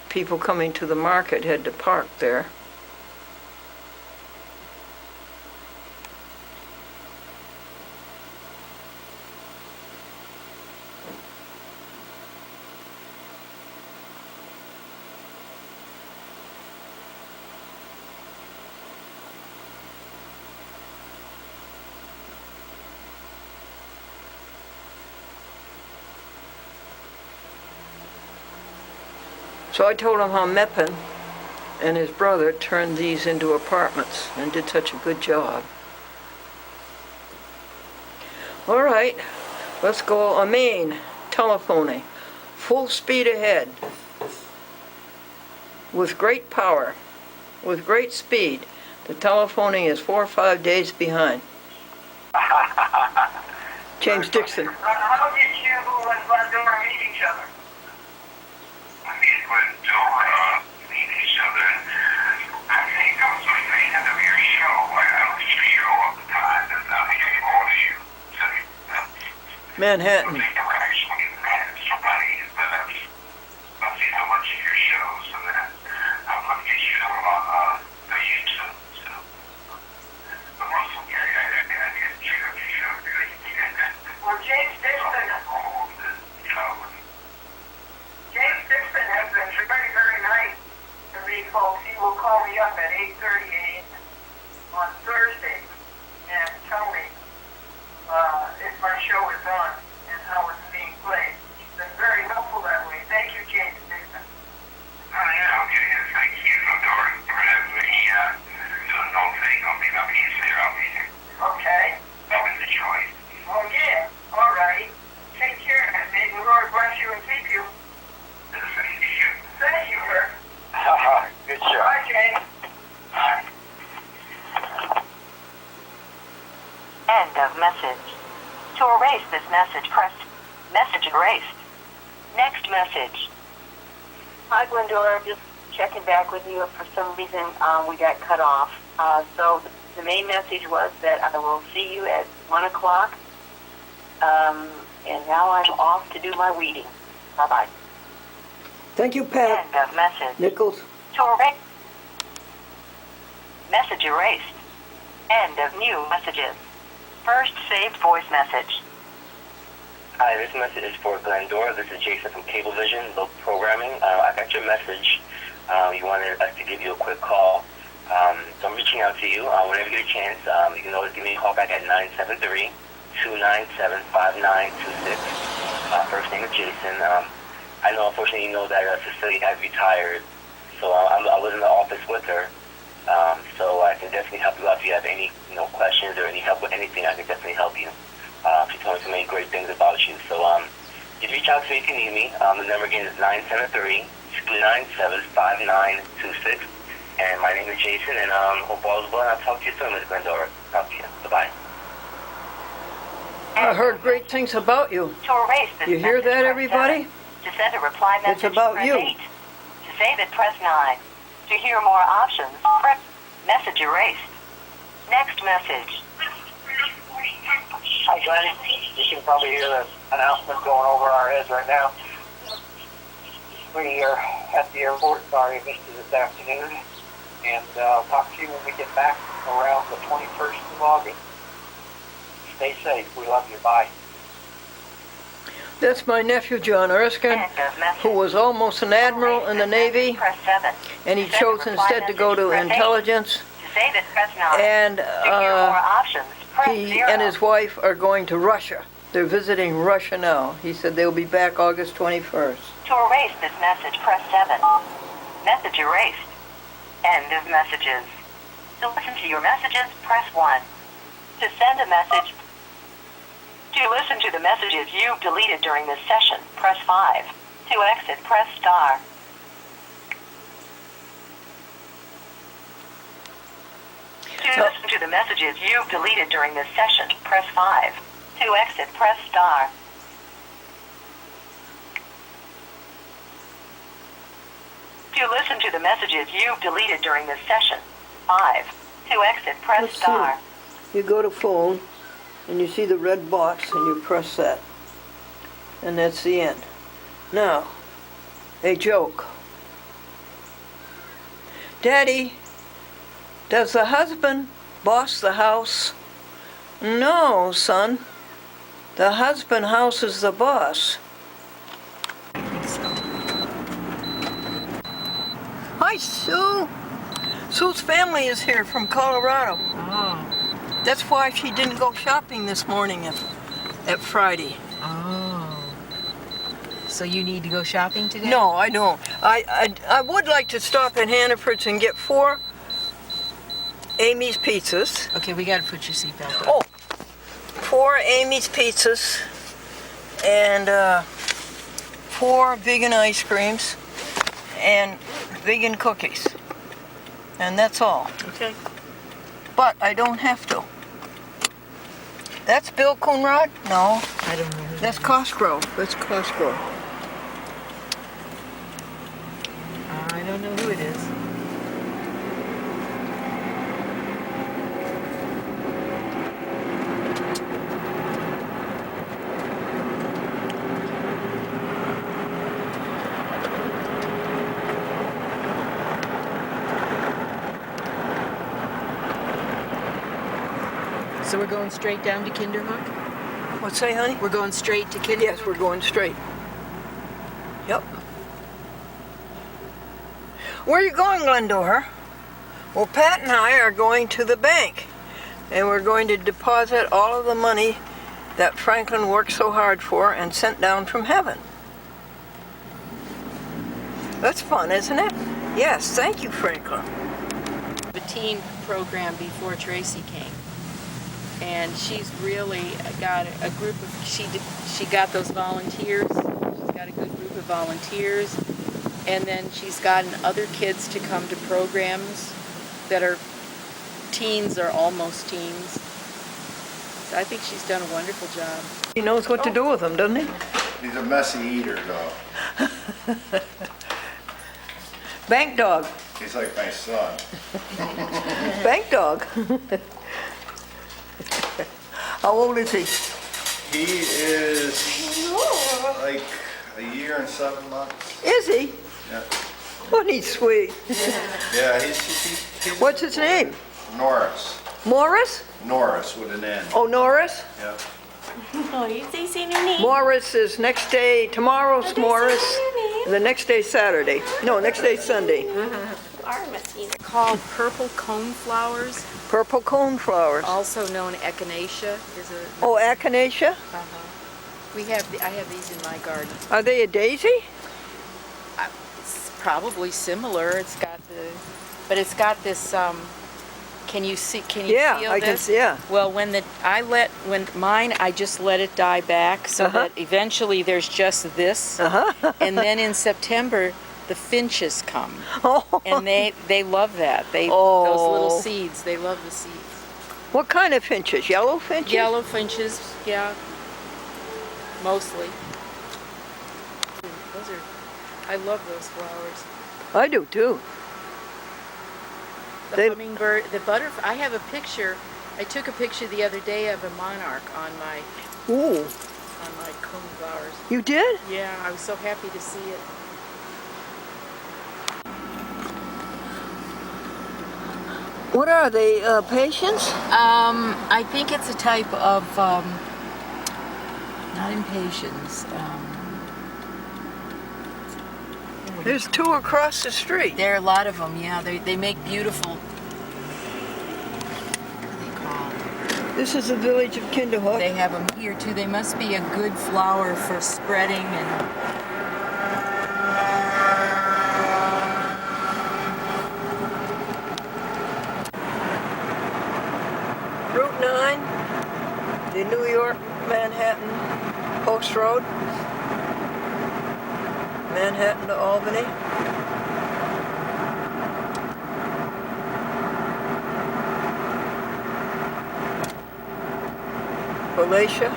people coming to the market had to park there. So I told him how Meppen and his brother turned these into apartments and did such a good job. All right, let's go. Maine telephoning. Full speed ahead. With great power. With great speed. The telephoning is 4 or 5 days behind. James Dickson. How did you and Glendora meet each other? Glendora meet each other. I think I was a fan of your show. I don't show all the time, and I think all of you. Manhattan. I think I actually met somebody that I've seen so much of your shows, and then I'm looking at you on the YouTube. So, the Muslim guy, I didn't check out your show. Well, James Dixon. James Dixon has been very, very nice to me, folks. He will call me up at 8:30 a.m. on Thursday and tell me if my show is on and how it's being played. He's been very helpful that way. Thank you, James Dixon. Oh, yeah, okay. Thank you, Glendora, for having me do the whole thing. I'll be there. I'll be there. Okay. I'll enjoy it. Oh, yeah. All right. Take care, and may the Lord bless you and keep you. Thank you. Thank you, sir. Good show. Bye, James. Bye. End of message. To erase this message, press message erased. Next message. Hi, Glendora. Just checking back with you. For some reason, we got cut off. So the main message was that I will see you at 1 o'clock. And now I'm off to do my weeding. Bye-bye. Thank you, Pat. End of message. Nichols. To erase. Message erased. End of new messages. First saved voice message. Hi, this message is for Glendora. This is Jason from Cablevision, local programming. I got your message. You wanted us to give you a quick call. So I'm reaching out to you. Whenever you get a chance, you can always give me a call back at 973-297-5926. First name is Jason. I know, unfortunately, you know that Cecilia has retired. So I was in the office with her. So I can definitely help you out if you have any questions or any help with anything. I can definitely help you. She told me so many great things about you. So just reach out to me if you need me. The number again is 973-297-5926. And my name is Jason, and hope all is well. And I'll talk to you soon, Ms. Glendora. Talk to you. Bye-bye. I heard great things about you. To erase this You hear message, that, press everybody? 7. To send a reply message, It's about press you. 8. To save it, press 9. To hear more options, press message erased. Next message. Hi, Glenn. You can probably hear the announcement going over our heads right now. We are at the airport. Sorry I missed you this afternoon. And I'll talk to you when we get back around the 21st of August. Stay safe. We love you. Bye. That's my nephew, John Erskine, End of message. who was almost an admiral in the Navy, Press 7. and he To send a chose reply instead to go message, to press 8. intelligence. To save it, press 9. And to hear more options, press he 0. and his wife are going to Russia. They're visiting Russia now. He said they'll be back August 21st. To erase this message, press 7. Message erased. End of messages. To listen to your messages, press 1. To send a message. To listen to the messages you've deleted during this session, press 5. To exit, press star. To listen to the messages you've deleted during this session, press 5. To exit, press star. To listen to the messages you've deleted during this session, 5. To exit, press Let's see. star. You go to phone, and you see the red box, and you press that. And that's the end. Now, a joke. Daddy, does the husband boss the house? No, son. The husband houses the boss. Hi, Sue. Sue's family is here from Colorado. Oh. That's why she didn't go shopping this morning at Friday. Oh. So you need to go shopping today? No, I don't. I would like to stop at Hannaford's and get 4 Amy's pizzas. Okay, we gotta put your seatbelt on. Oh, 4 Amy's pizzas and 4 vegan ice creams and vegan cookies. And that's all. Okay. But I don't have to. That's Bill Coonrod? No. I don't know. That's Cosgrove. That's Cosgrove. I don't know who it is. So we're going straight down to Kinderhook? What's that, honey? We're going straight to Kinderhook? Yes, we're going straight. Yep. Where are you going, Glendora? Well, Pat and I are going to the bank, and we're going to deposit all of the money that Franklin worked so hard for and sent down from heaven. That's fun, isn't it? Yes, thank you, Franklin. The teen program before Tracy came. And she's really got a group of, she got those volunteers. She's got a good group of volunteers. And then she's gotten other kids to come to programs that are teens or almost teens. So I think she's done a wonderful job. He knows what to do with them, doesn't he? He's a messy eater, though. Bank dog. He's like my son. Bank dog. How old is he? He is like a year and 7 months. Is he? Yeah. Wasn't he sweet? Yeah, he's What's his name? Norris. Morris? Norris with an N. Oh, Norris? Yeah. Oh, you say your name. Morris is next day, tomorrow's Morris, and the next day's Saturday. No, next day's Sunday. Called purple cone flowers, Purple cone flowers. also known echinacea. Is a, Oh, echinacea? I have these in my garden. Are they a daisy? It's probably similar. It's got this. Can you see? Can you Yeah, feel I this? can see, yeah. Well, when mine, I just let it die back so that eventually there's just this, and then in September the finches come, and they love that. Those little seeds. They love the seeds. What kind of finches? Yellow finches? Yellow finches, yeah, mostly. I love those flowers. I do too. They- hummingbird, the butterfly. I have a picture. I took a picture the other day of a monarch on my Ooh, coneflowers. you did? Yeah, I was so happy to see it. What are they, patients? I think it's a type of not impatiens. There's two across the street. There are a lot of them. Yeah, they make beautiful. What are they called? This is the village of Kinderhook. They have them here too. They must be a good flower for spreading and. Route 9, the New York, Manhattan Post Road, Manhattan to Albany. Galatia.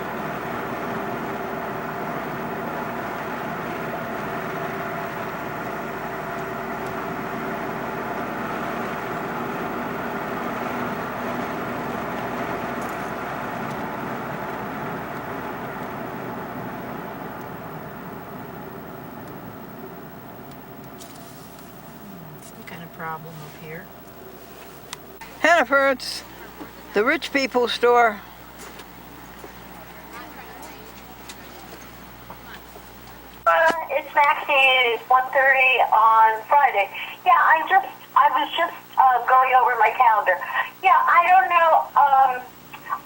Some kind of problem up here. Hannaford's, the rich people's store. It's Maxine. It's 1:30 on Friday. Yeah, I was just going over my calendar. Yeah, I don't know.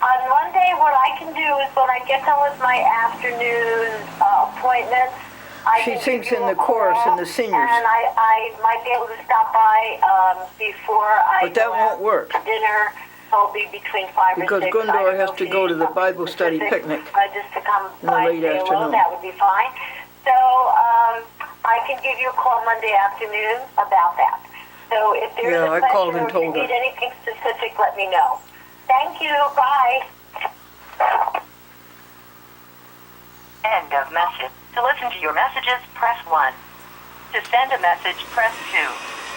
On Monday, what I can do is when I get done with my afternoon appointments, I She can sings give you in the a chorus call, in the seniors. and I might be able to stop by before I But that go won't out work. to dinner. So it'll be between 5 Because and 6. Glendora I don't has know to if go you to need the something Bible study specific, picnic just to come in the by late and say hello, afternoon. that would be fine. So I can give you a call Monday afternoon about that. So if there's Yeah, a I called question and or if told you her. need anything specific, let me know. Thank you. Bye. End of message. To listen to your messages, press 1. To send a message, press 2.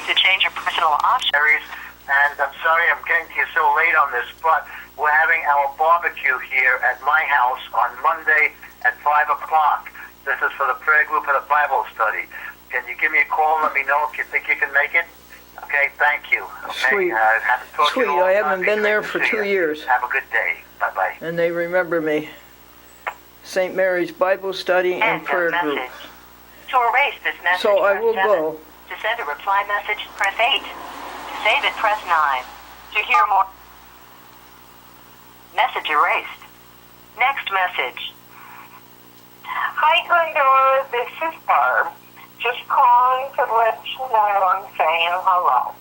To change your personal options. And I'm sorry I'm getting to you so late on this, but we're having our barbecue here at my house on Monday at 5 o'clock. This is for the prayer group and the Bible study. Can you give me a call and let me know if you think you can make it? Okay, thank you. Okay, Sweet. haven't talked to you in a Sweet, long I time. haven't Be been great there to for see 2 you. years. Have a good day. Bye-bye. And they remember me. St. Mary's Bible Study and End Prayer of Group. message. To erase this message, So I press will 7. go. To send a reply message, press 8. To save it, press 9. To hear more. Message erased. Next message. Hi, Glendora. This is Barb. Just calling to let you know I'm saying hello.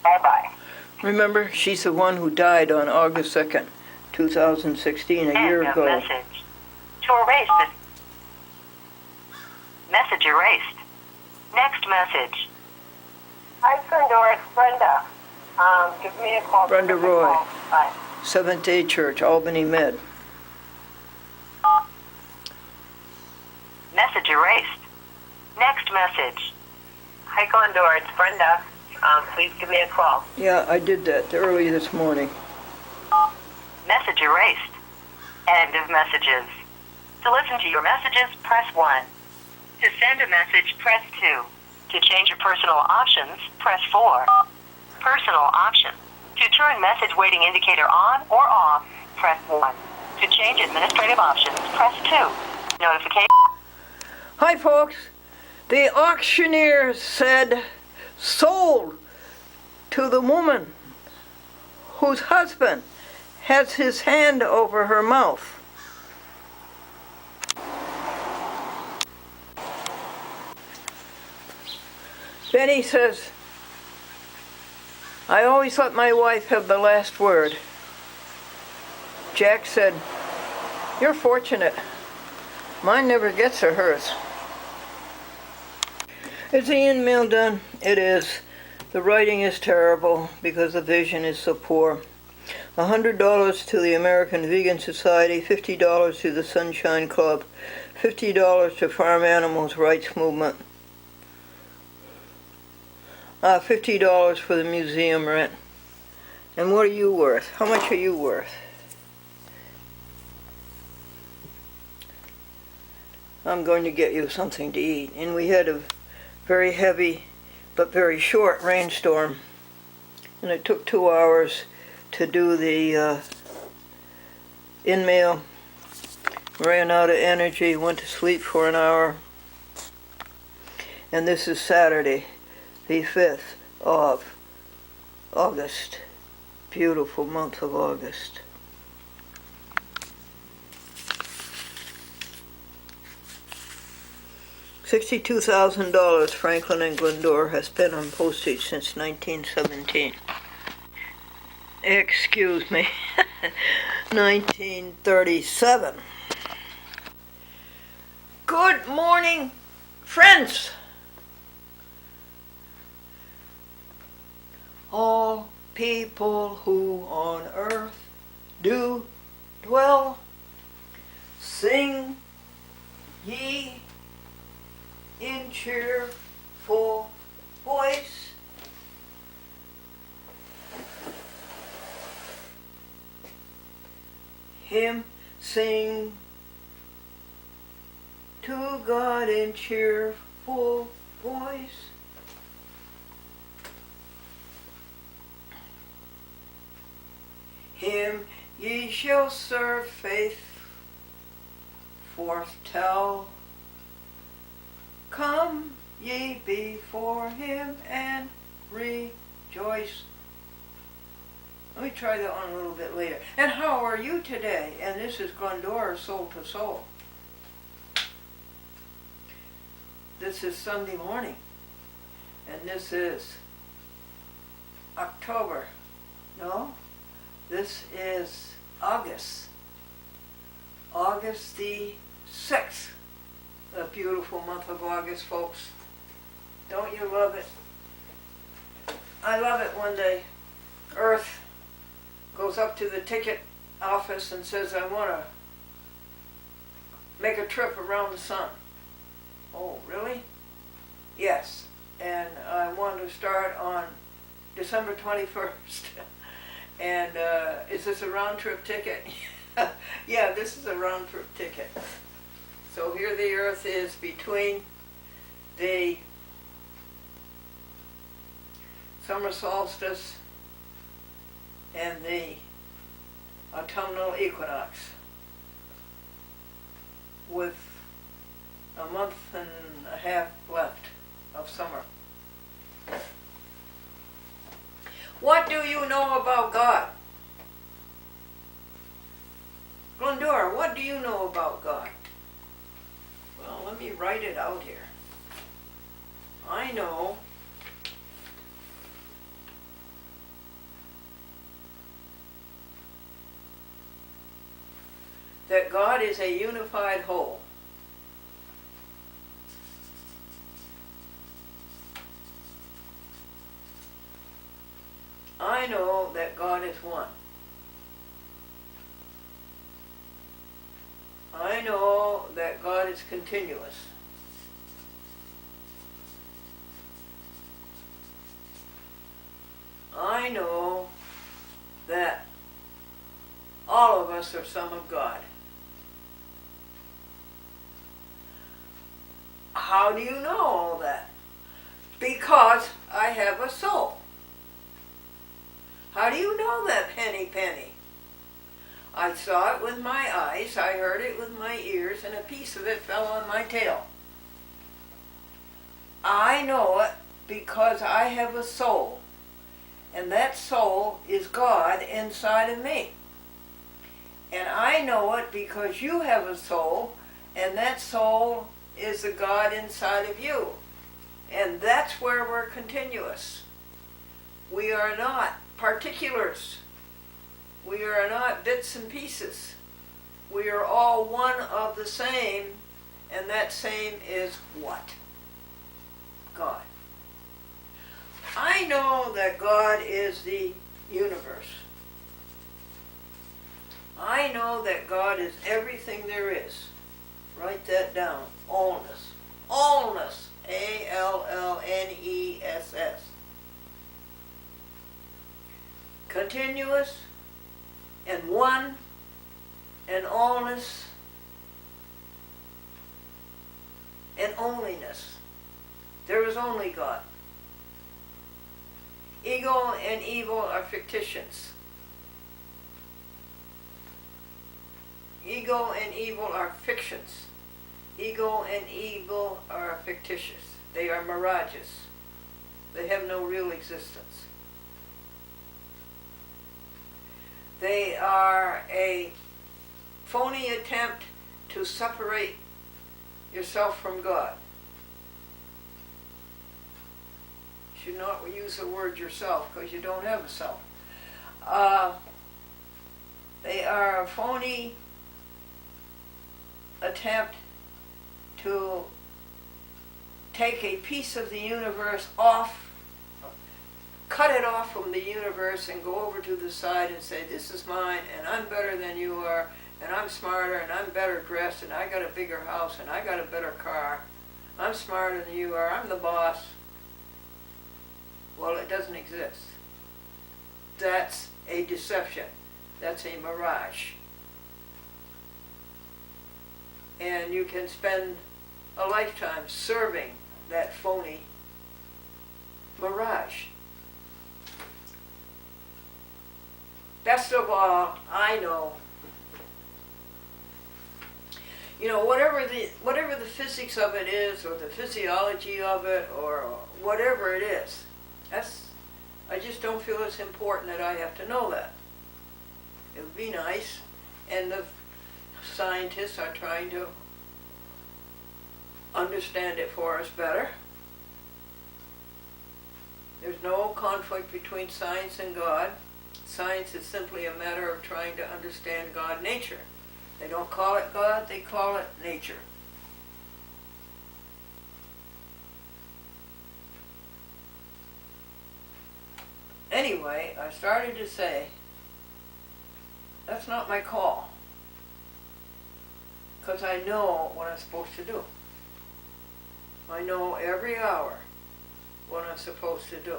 Bye-bye. Remember, she's the one who died on August 2nd, 2016, a year End of ago. message. To erase this. Message erased. Next message. Hi, Glendora. It's Brenda. Give me a call. Brenda Give me a Roy. call. Bye. Seventh-day Church, Albany Med. Message erased. Next message. Hi, Glendora. It's Brenda. Please give me a call. Yeah, I did that early this morning. Message erased. End of messages. To listen to your messages, press 1. To send a message, press 2. To change your personal options, press 4. Personal options. To turn message waiting indicator on or off, press 1. To change administrative options, press 2. Notification. Hi, folks. The auctioneer said sold to the woman whose husband has his hand over her mouth. Benny says, I always let my wife have the last word. Jack said, you're fortunate. Mine never gets to hers. Is the email done? It is. The writing is terrible because the vision is so poor. $100 to the American Vegan Society, $50 to the Sunshine Club, $50 to Farm Animals Rights Movement, $50 for the museum rent. And what are you worth? How much are you worth? I'm going to get you something to eat. And we had a very heavy but very short rainstorm. And it took 2 hours to do the in-mail. Ran out of energy, went to sleep for an hour. And this is Saturday, the 5th of August. Beautiful month of August. $62,000 Franklin and Glendora has spent on postage since 1917. Excuse me, 1937. Good morning, friends. All people who on earth do dwell, sing ye in cheerful voice. Hymn sing to God in cheerful voice. Him ye shall serve faith forth tell. Come ye before him and rejoice. Let me try that one a little bit later. And how are you today? And this is Glendora Soul to Soul. This is Sunday morning. And this is October. No? This is August. August the 6th. A beautiful month of August, folks. Don't you love it? I love it when the Earth goes up to the ticket office and says, I want to make a trip around the sun. Oh, really? Yes. And I want to start on December 21st. And is this a round-trip ticket? Yeah, this is a round-trip ticket. So here the Earth is between the summer solstice and the autumnal equinox, with a month and a half left of summer. What do you know about God? Glendora, what do you know about God? Well, let me write it out here. I know that God is a unified whole. I know that God is one. I know that God is continuous. I know that all of us are some of God. How do you know all that? Because I have a soul. How do you know that, Penny Penny? I saw it with my eyes, I heard it with my ears, and a piece of it fell on my tail. I know it because I have a soul, and that soul is God inside of me. And I know it because you have a soul, and that soul is the God inside of you. And that's where we're continuous. We are not particulars. We are not bits and pieces. We are all one of the same, and that same is what? God. I know that God is the universe. I know that God is everything there is. Write that down. Allness. Allness. A-L-L-N-E-S-S. continuous, and one, and allness, and onlyness. There is only God. Ego and evil are fictitious. Ego and evil are fictions. Ego and evil are fictitious. They are mirages. They have no real existence. They are a phony attempt to separate yourself from God. You should not use the word yourself because you don't have a self. They are a phony attempt to take a piece of the universe off, cut it off from the universe and go over to the side and say, this is mine and I'm better than you are and I'm smarter and I'm better dressed and I got a bigger house and I got a better car. I'm smarter than you are, I'm the boss. Well, it doesn't exist. That's a deception. That's a mirage. And you can spend a lifetime serving that phony mirage. Best of all, I know, whatever the physics of it is, or the physiology of it, or whatever it is, I just don't feel it's important that I have to know that. It would be nice, and the scientists are trying to understand it for us better. There's no conflict between science and God. Science is simply a matter of trying to understand God nature. They don't call it God, they call it nature. Anyway, I started to say, that's not my call. Because I know what I'm supposed to do. I know every hour what I'm supposed to do.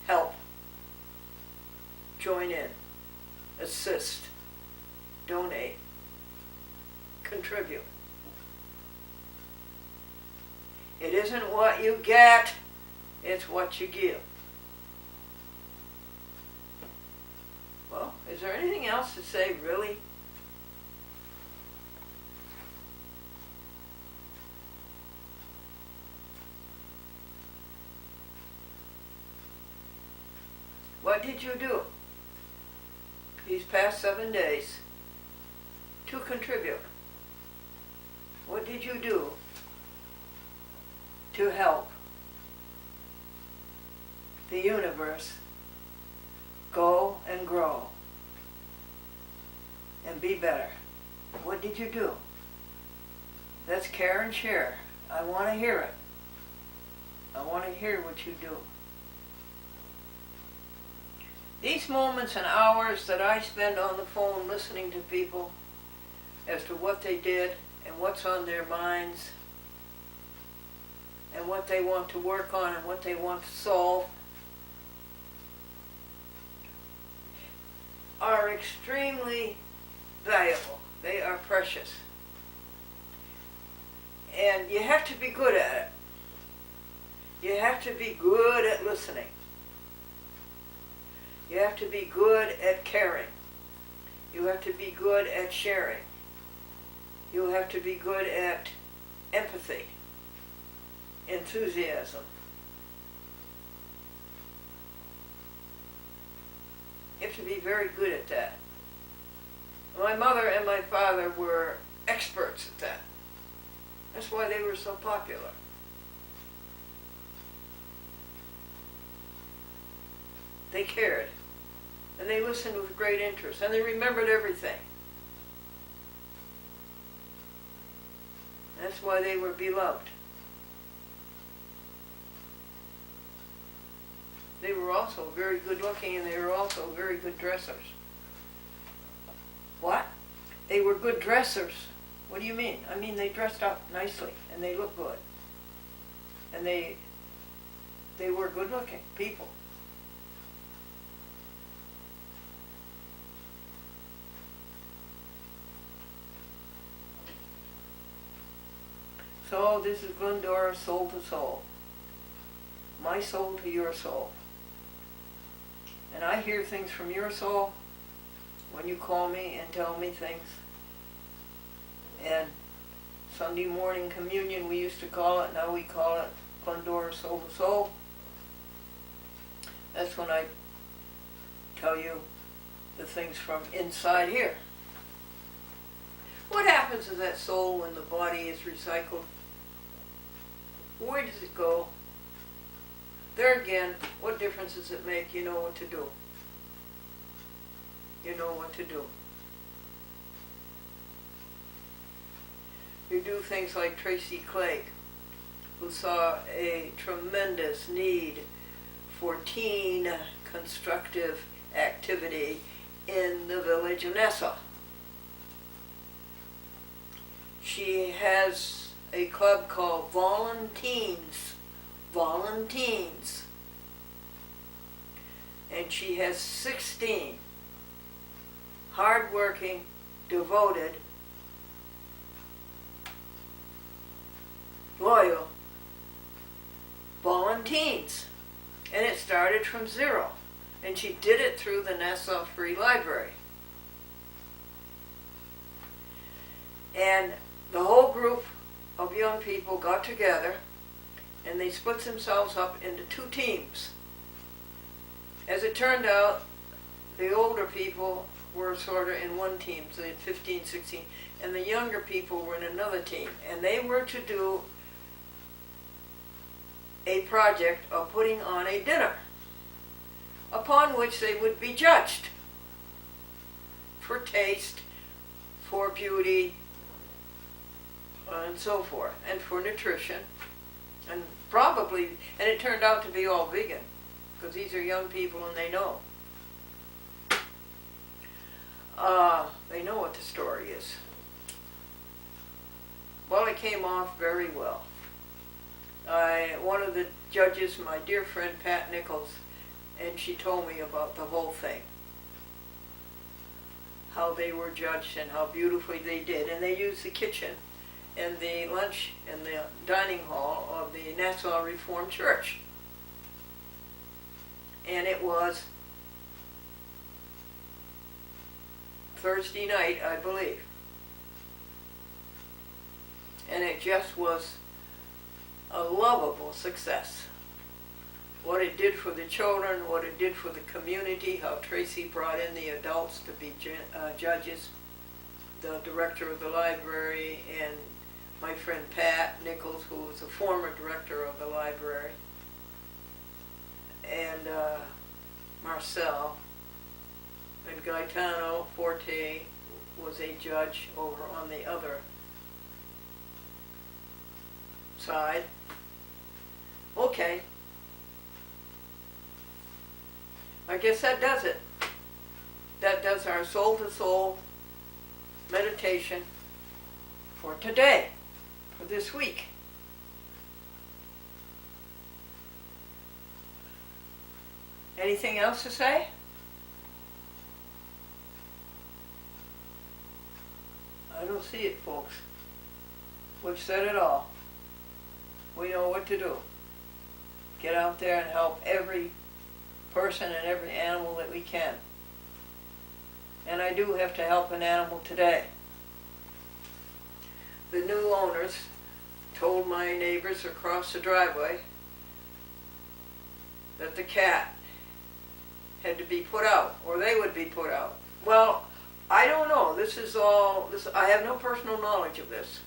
Help. Join in. Assist. Donate. Contribute. It isn't what you get, it's what you give. Well, is there anything else to say, really? What did you do these past 7 days to contribute? What did you do to help the universe go and grow and be better? What did you do? Let's care and share. I want to hear it. I want to hear what you do. These moments and hours that I spend on the phone listening to people as to what they did and what's on their minds and what they want to work on and what they want to solve are extremely valuable. They are precious. And you have to be good at it. You have to be good at listening. You have to be good at caring. You have to be good at sharing. You have to be good at empathy, enthusiasm. You have to be very good at that. My mother and my father were experts at that. That's why they were so popular. They cared. And they listened with great interest. And they remembered everything. That's why they were beloved. They were also very good looking and they were also very good dressers. What? They were good dressers. What do you mean? I mean they dressed up nicely and they looked good. And they they were good looking people. So this is Glendora, soul to soul. My soul to your soul. And I hear things from your soul when you call me and tell me things. And Sunday morning communion, we used to call it, now we call it Glendora, soul to soul. That's when I tell you the things from inside here. What happens to that soul when the body is recycled? Where does it go? There again, what difference does it make? You know what to do. You know what to do. You do things like Tracy Clegg, who saw a tremendous need for teen constructive activity in the village of Nassau. She has a club called Volunteens. Volunteens. And she has 16 hardworking, devoted, loyal Volunteens. And it started from zero. And she did it through the Nassau Free Library. And the whole group of young people got together and they split themselves up into two teams. As it turned out, the older people were sort of in one team, so they had 15, 16, and the younger people were in another team. And they were to do a project of putting on a dinner, upon which they would be judged for taste, for beauty, and so forth, and for nutrition, and probably, and it turned out to be all vegan, because these are young people and they know. They know what the story is. Well, it came off very well. One of the judges, my dear friend Pat Nichols, and she told me about the whole thing. How they were judged and how beautifully they did. And they used the kitchen and the lunch and the dining hall of the Nassau Reformed Church. And it was Thursday night, I believe. And it just was a lovable success. What it did for the children, what it did for the community, how Tracy brought in the adults to be judges, the director of the library, and my friend Pat Nichols, who was a former director of the library, and Marcel, and Gaetano Forte was a judge over on the other side. Okay. I guess that does it. That does our soul-to-soul meditation for today, for this week. Anything else to say? I don't see it, folks. We've said it all. We know what to do. Get out there and help every person and every animal that we can. And I do have to help an animal today. The new owners told my neighbors across the driveway that the cat had to be put out, or they would be put out. Well, I don't know. This is all, I have no personal knowledge of this.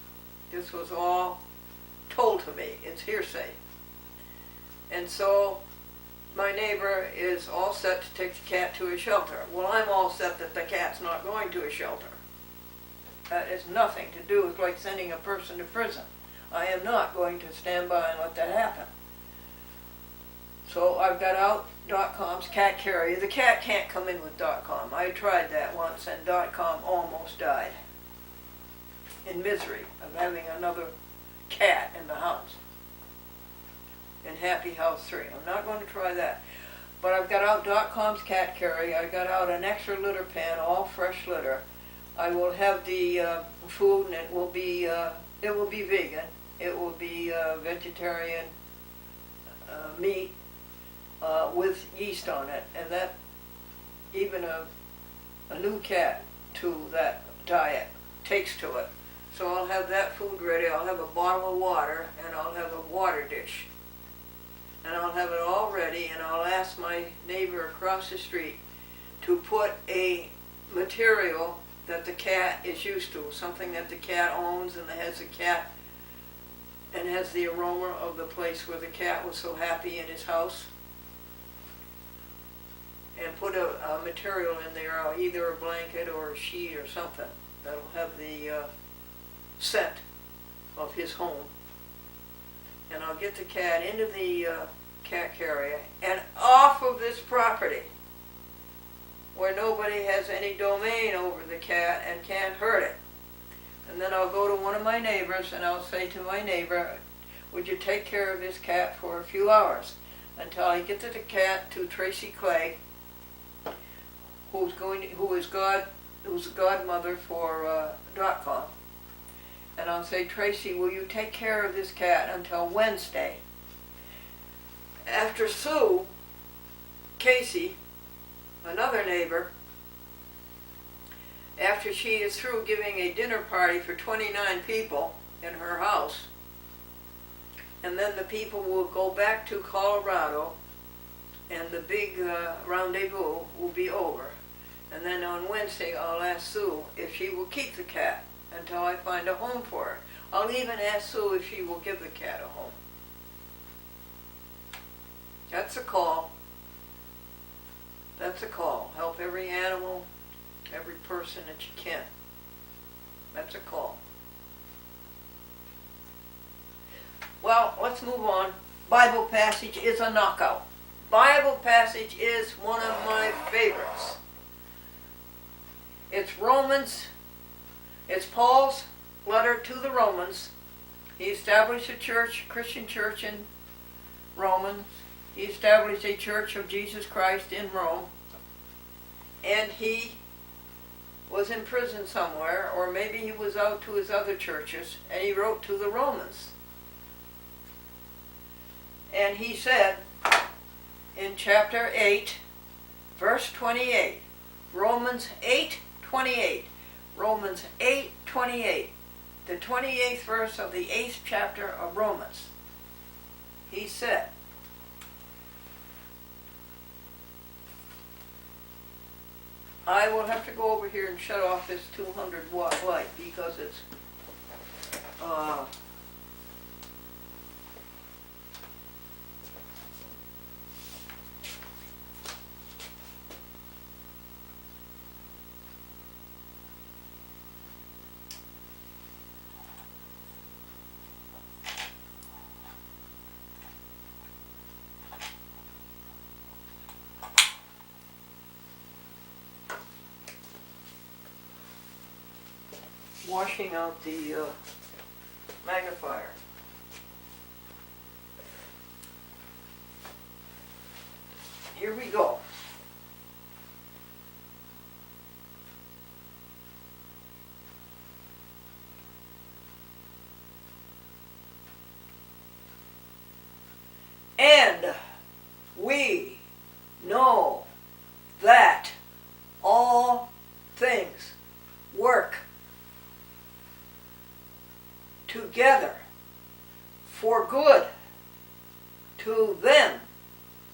This was all told to me. It's hearsay. And so my neighbor is all set to take the cat to a shelter. Well, I'm all set that the cat's not going to a shelter. That has nothing to do with like sending a person to prison. I am not going to stand by and let that happen. So I've got out .com's cat carrier. The cat can't come in with .com. I tried that once and .com almost died in misery of having another cat in the house. in Happy House 3. I'm not going to try that. But I've got out .com's cat carry. I got out an extra litter pan, all fresh litter. I will have the food, and it will be vegan. It will be vegetarian meat with yeast on it, and that even a new cat to that diet takes to it. So I'll have that food ready. I'll have a bottle of water, and I'll have a water dish. And I'll have it all ready, and I'll ask my neighbor across the street to put a material that the cat is used to, something that the cat owns and that has the cat and has the aroma of the place where the cat was so happy in his house. And put a material in there, either a blanket or a sheet or something that'll have the scent of his home. And I'll get the cat into the cat carrier and off of this property where nobody has any domain over the cat and can't hurt it. And then I'll go to one of my neighbors and I'll say to my neighbor, would you take care of this cat for a few hours until I get the cat to Tracy Clay, who's the godmother for .com. And I'll say, Tracy, will you take care of this cat until Wednesday? After Sue, Casey, another neighbor, after she is through giving a dinner party for 29 people in her house, and then the people will go back to Colorado, and the big rendezvous will be over. And then on Wednesday, I'll ask Sue if she will keep the cat until I find a home for her. I'll even ask Sue if she will give the cat a home. That's a call. That's a call. Help every animal, every person that you can. That's a call. Well, let's move on. Bible passage is a knockout. Bible passage is one of my favorites. It's Romans. It's Paul's letter to the Romans. He established a church, Christian church in Romans. He established a church of Jesus Christ in Rome. And he was in prison somewhere, or maybe he was out to his other churches, and he wrote to the Romans. And he said in chapter 8, verse 28, Romans 8:28, Romans 8:28, the 28th verse of the 8th chapter of Romans. He said, I will have to go over here and shut off this 200 watt light because it's washing out the magnifier. Here we go. And we know that all things work together for good to them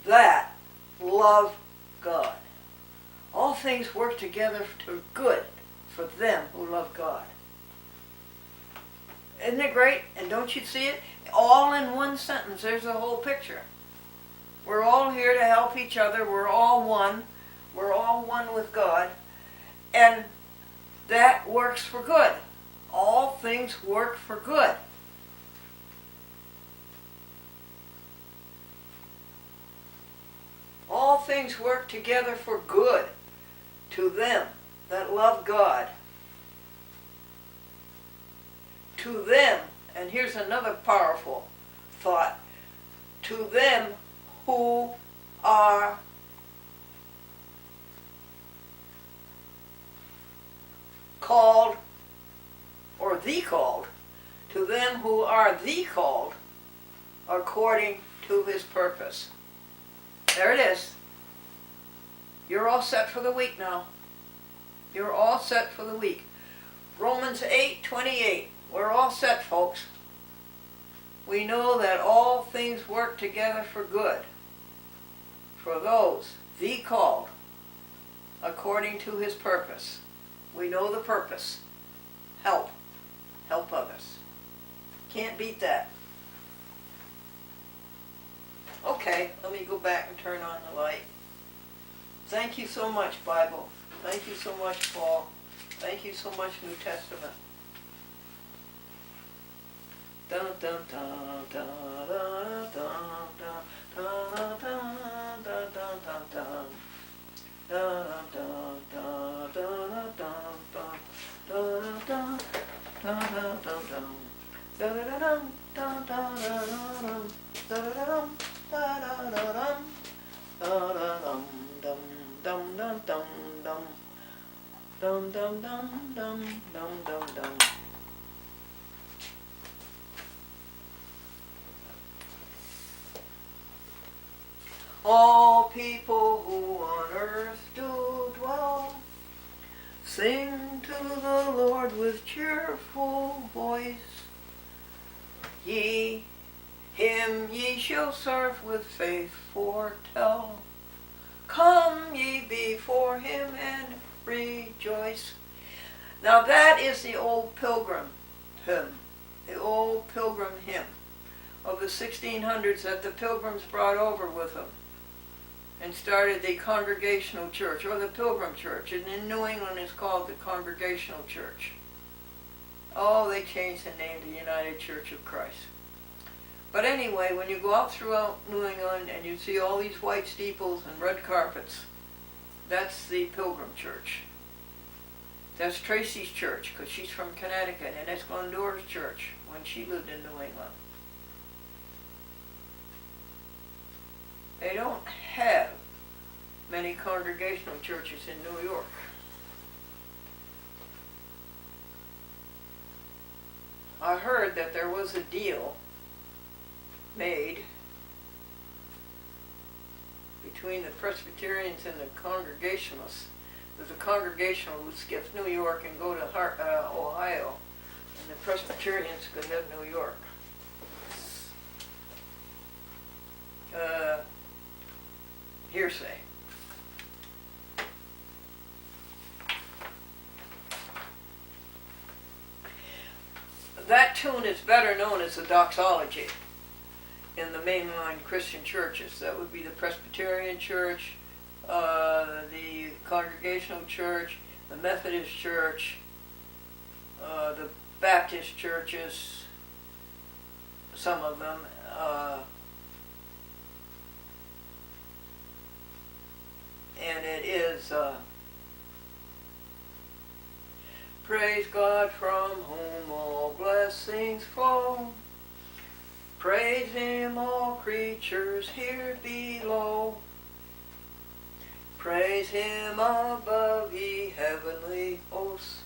that love God. All things work together to good for them who love God. Isn't it great? And don't you see it? All in one sentence. There's the whole picture. We're all here to help each other. We're all one. We're all one with God. And that works for good. All things work for good. All things work together for good to them that love God. To them, and here's another powerful thought, to them who are called, or the called, to them who are the called, according to his purpose. There it is. You're all set for the week now. You're all set for the week. Romans 8:28. We're all set, folks. We know that all things work together for good for those, the called, according to his purpose. We know the purpose. Help. Help others. Can't beat that. Okay, let me go back and turn on the light. Thank you so much, Bible. Thank you so much, Paul. Thank you so much, New Testament. Dun dun dun dun dun dun dun dun dun dun dun. Dun dun dun dun dun dun dun dun dun dun dun. Dun dun dun dun dun dun dun dun dun dum dum dum dum dum dum dum dum dum dum dum dum. All people who on earth do dwell, sing to the Lord with cheerful voice. Him ye shall serve with faith foretell. Come ye before him and rejoice. Now that is the old pilgrim hymn, the old pilgrim hymn of the 1600s that the pilgrims brought over with them and started the Congregational Church, or the Pilgrim Church, and in New England it's called the Congregational Church. Oh, they changed the name to United Church of Christ. But anyway, when you go out throughout New England and you see all these white steeples and red carpets, that's the Pilgrim Church. That's Tracy's church, because she's from Connecticut, and that's Glendora's church when she lived in New England. They don't have many congregational churches in New York. I heard that there was a deal made between the Presbyterians and the Congregationalists, that the Congregationalists would skip New York and go to Ohio, and the Presbyterians could have New York. Hearsay. That tune is better known as the doxology in the mainline Christian churches. That would be the Presbyterian Church, the Congregational Church, the Methodist Church, the Baptist churches, some of them, and it is praise God from whom all blessings flow. Praise him, all creatures here below. Praise him above, ye heavenly hosts.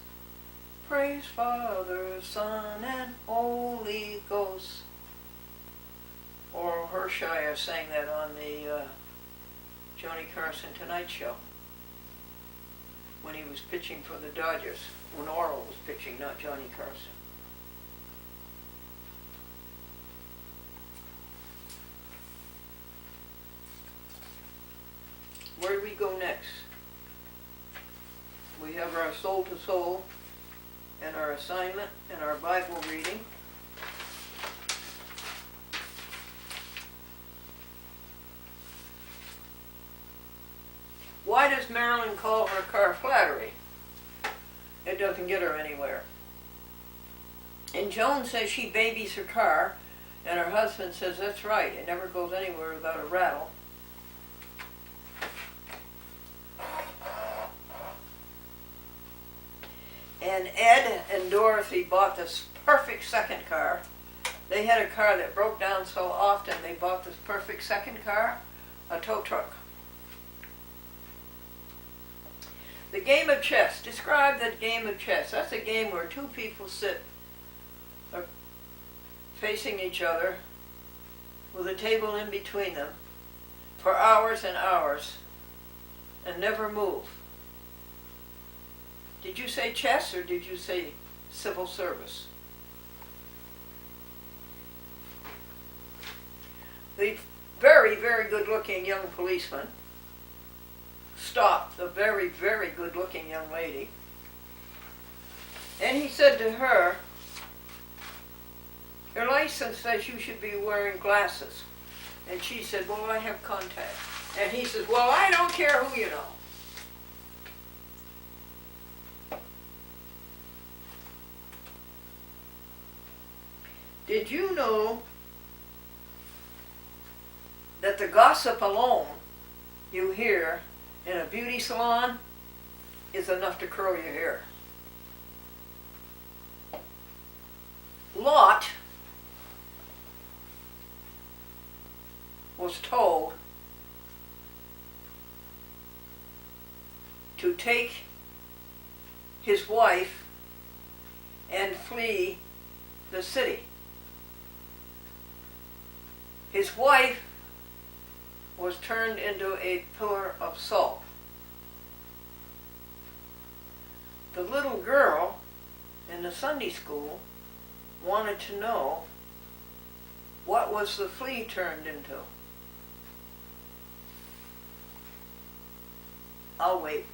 Praise Father, Son, and Holy Ghost. Oral Hershiser sang that on the Johnny Carson Tonight Show when he was pitching for the Dodgers, when Oral was pitching, not Johnny Carson. Where do we go next? We have our soul to soul and our assignment and our Bible reading. Why does Marilyn call her car flattery? It doesn't get her anywhere. And Joan says she babies her car, and her husband says that's right, it never goes anywhere without a rattle. And Ed and Dorothy bought this perfect second car They had a car that broke down so often they bought this perfect second car, a tow truck. The game of chess. Describe the game of chess. That's a game where two people sit facing each other with a table in between them for hours and hours and never move. Did you say chess or did you say civil service? The very, very good-looking young policeman stopped the very, very good-looking young lady, and he said to her, "Your license says you should be wearing glasses." And she said, "Well, I have contacts." And he says, "Well, I don't care who you know." Did you know that the gossip alone you hear in a beauty salon is enough to curl your hair? Lot was told to take his wife and flee the city. His wife was turned into a pillar of salt. The little girl in the Sunday school wanted to know, what was the flea turned into? I'll wait.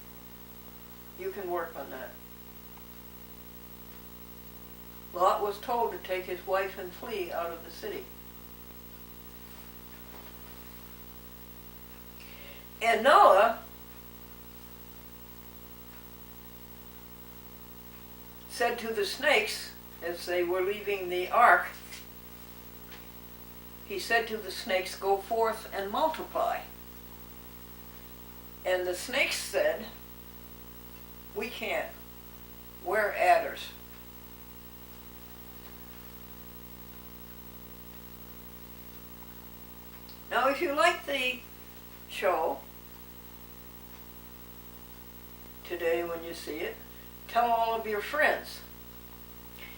You can work on that. Lot was told to take his wife and flee out of the city. And Noah said to the snakes as they were leaving the ark, he said to the snakes, "Go forth and multiply." And the snakes said, "We can't. We're adders." Now, if you like the show today when you see it, tell all of your friends.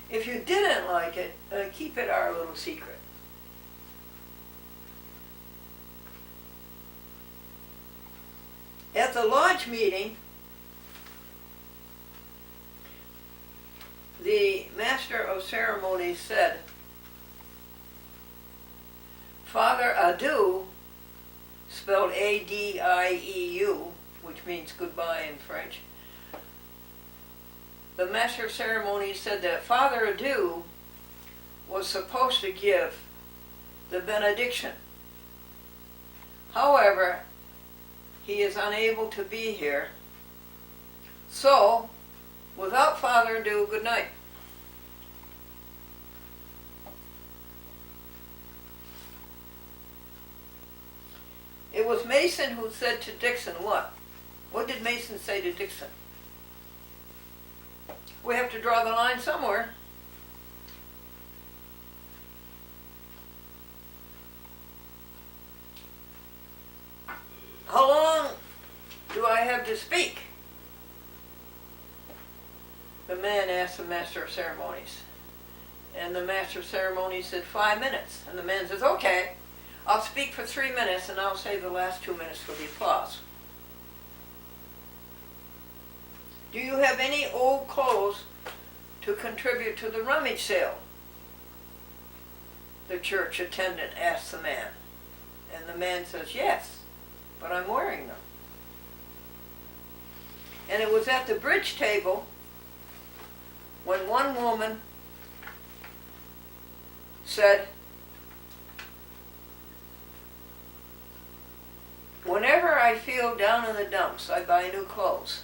If you didn't like it, keep it our little secret. At the lodge meeting, the master of ceremonies said, Father Adieu, spelled A-D-I-E-U, which means goodbye in French. The master of ceremonies said that Father Adieu was supposed to give the benediction. However, he is unable to be here. So, without further ado, good night. It was Mason who said to Dickson what? What did Mason say to Dickson? We have to draw the line somewhere. How long do I have to speak? The man asked the master of ceremonies. And the master of ceremonies said 5 minutes. And the man says, okay, I'll speak for 3 minutes and I'll save the last 2 minutes for the applause. Do you have any old clothes to contribute to the rummage sale? The church attendant asked the man. And the man says, yes, but I'm wearing them. And it was at the bridge table when one woman said, whenever I feel down in the dumps, I buy new clothes.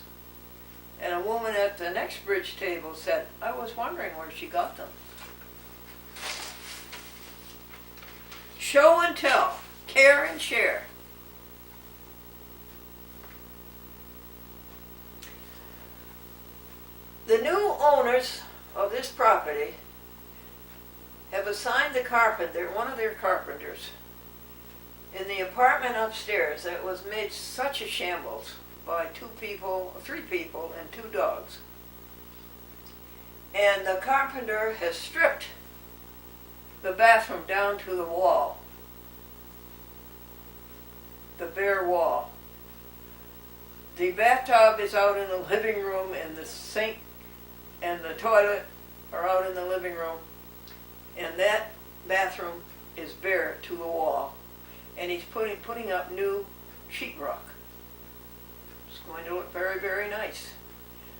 And a woman at the next bridge table said, I was wondering where she got them. Show and tell, care and share. The new owners of this property have assigned the carpenter, one of their carpenters, in the apartment upstairs that was made such a shambles by 3 people and 2 dogs. And the carpenter has stripped the bathroom down to the wall, the bare wall. The bathtub is out in the living room, and the sink and the toilet are out in the living room, and that bathroom is bare to the wall. And he's putting up new sheetrock. It's going to look very, very nice.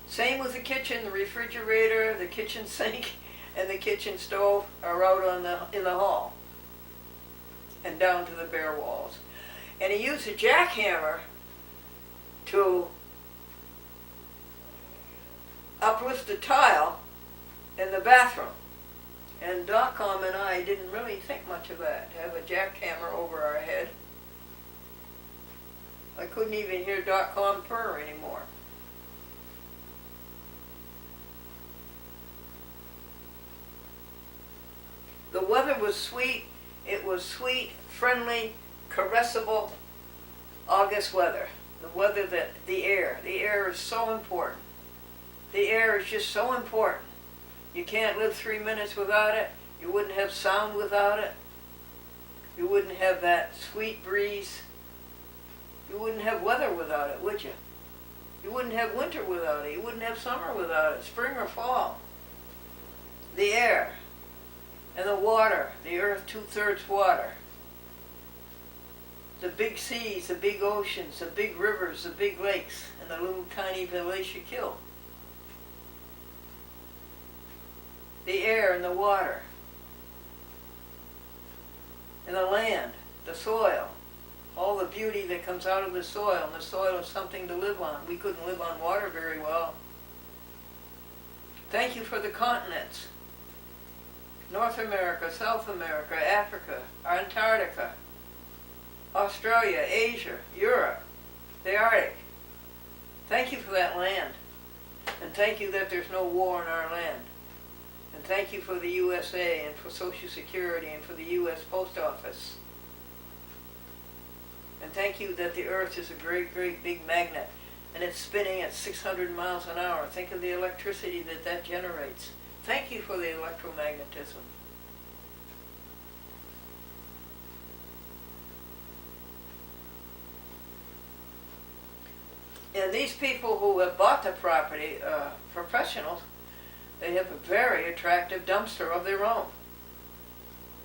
Same with the kitchen, the refrigerator, the kitchen sink, and the kitchen stove are out in the hall and down to the bare walls. And he used a jackhammer to uplift the tile in the bathroom. And .com and I didn't really think much of that, to have a jackhammer over our head. I couldn't even hear .com purr anymore. The weather was sweet. It was sweet, friendly, caressable August weather. The weather the air is so important. The air is just so important. You can't live 3 minutes without it. You wouldn't have sound without it. You wouldn't have that sweet breeze. You wouldn't have weather without it, would you? You wouldn't have winter without it. You wouldn't have summer without it, spring or fall. The air and the water, the earth 2/3 water. The big seas, the big oceans, the big rivers, the big lakes, and the little tiny village you kill. The air and the water, and the land, the soil, all the beauty that comes out of the soil, and the soil is something to live on. We couldn't live on water very well. Thank you for the continents. North America, South America, Africa, Antarctica, Australia, Asia, Europe, the Arctic. Thank you for that land. And thank you that there's no war in our land. And thank you for the USA and for Social Security and for the U.S. Post Office. And thank you that the Earth is a great, great big magnet. And it's spinning at 600 miles an hour. Think of the electricity that generates. Thank you for the electromagnetism. And these people who have bought the property, professionals, they have a very attractive dumpster of their own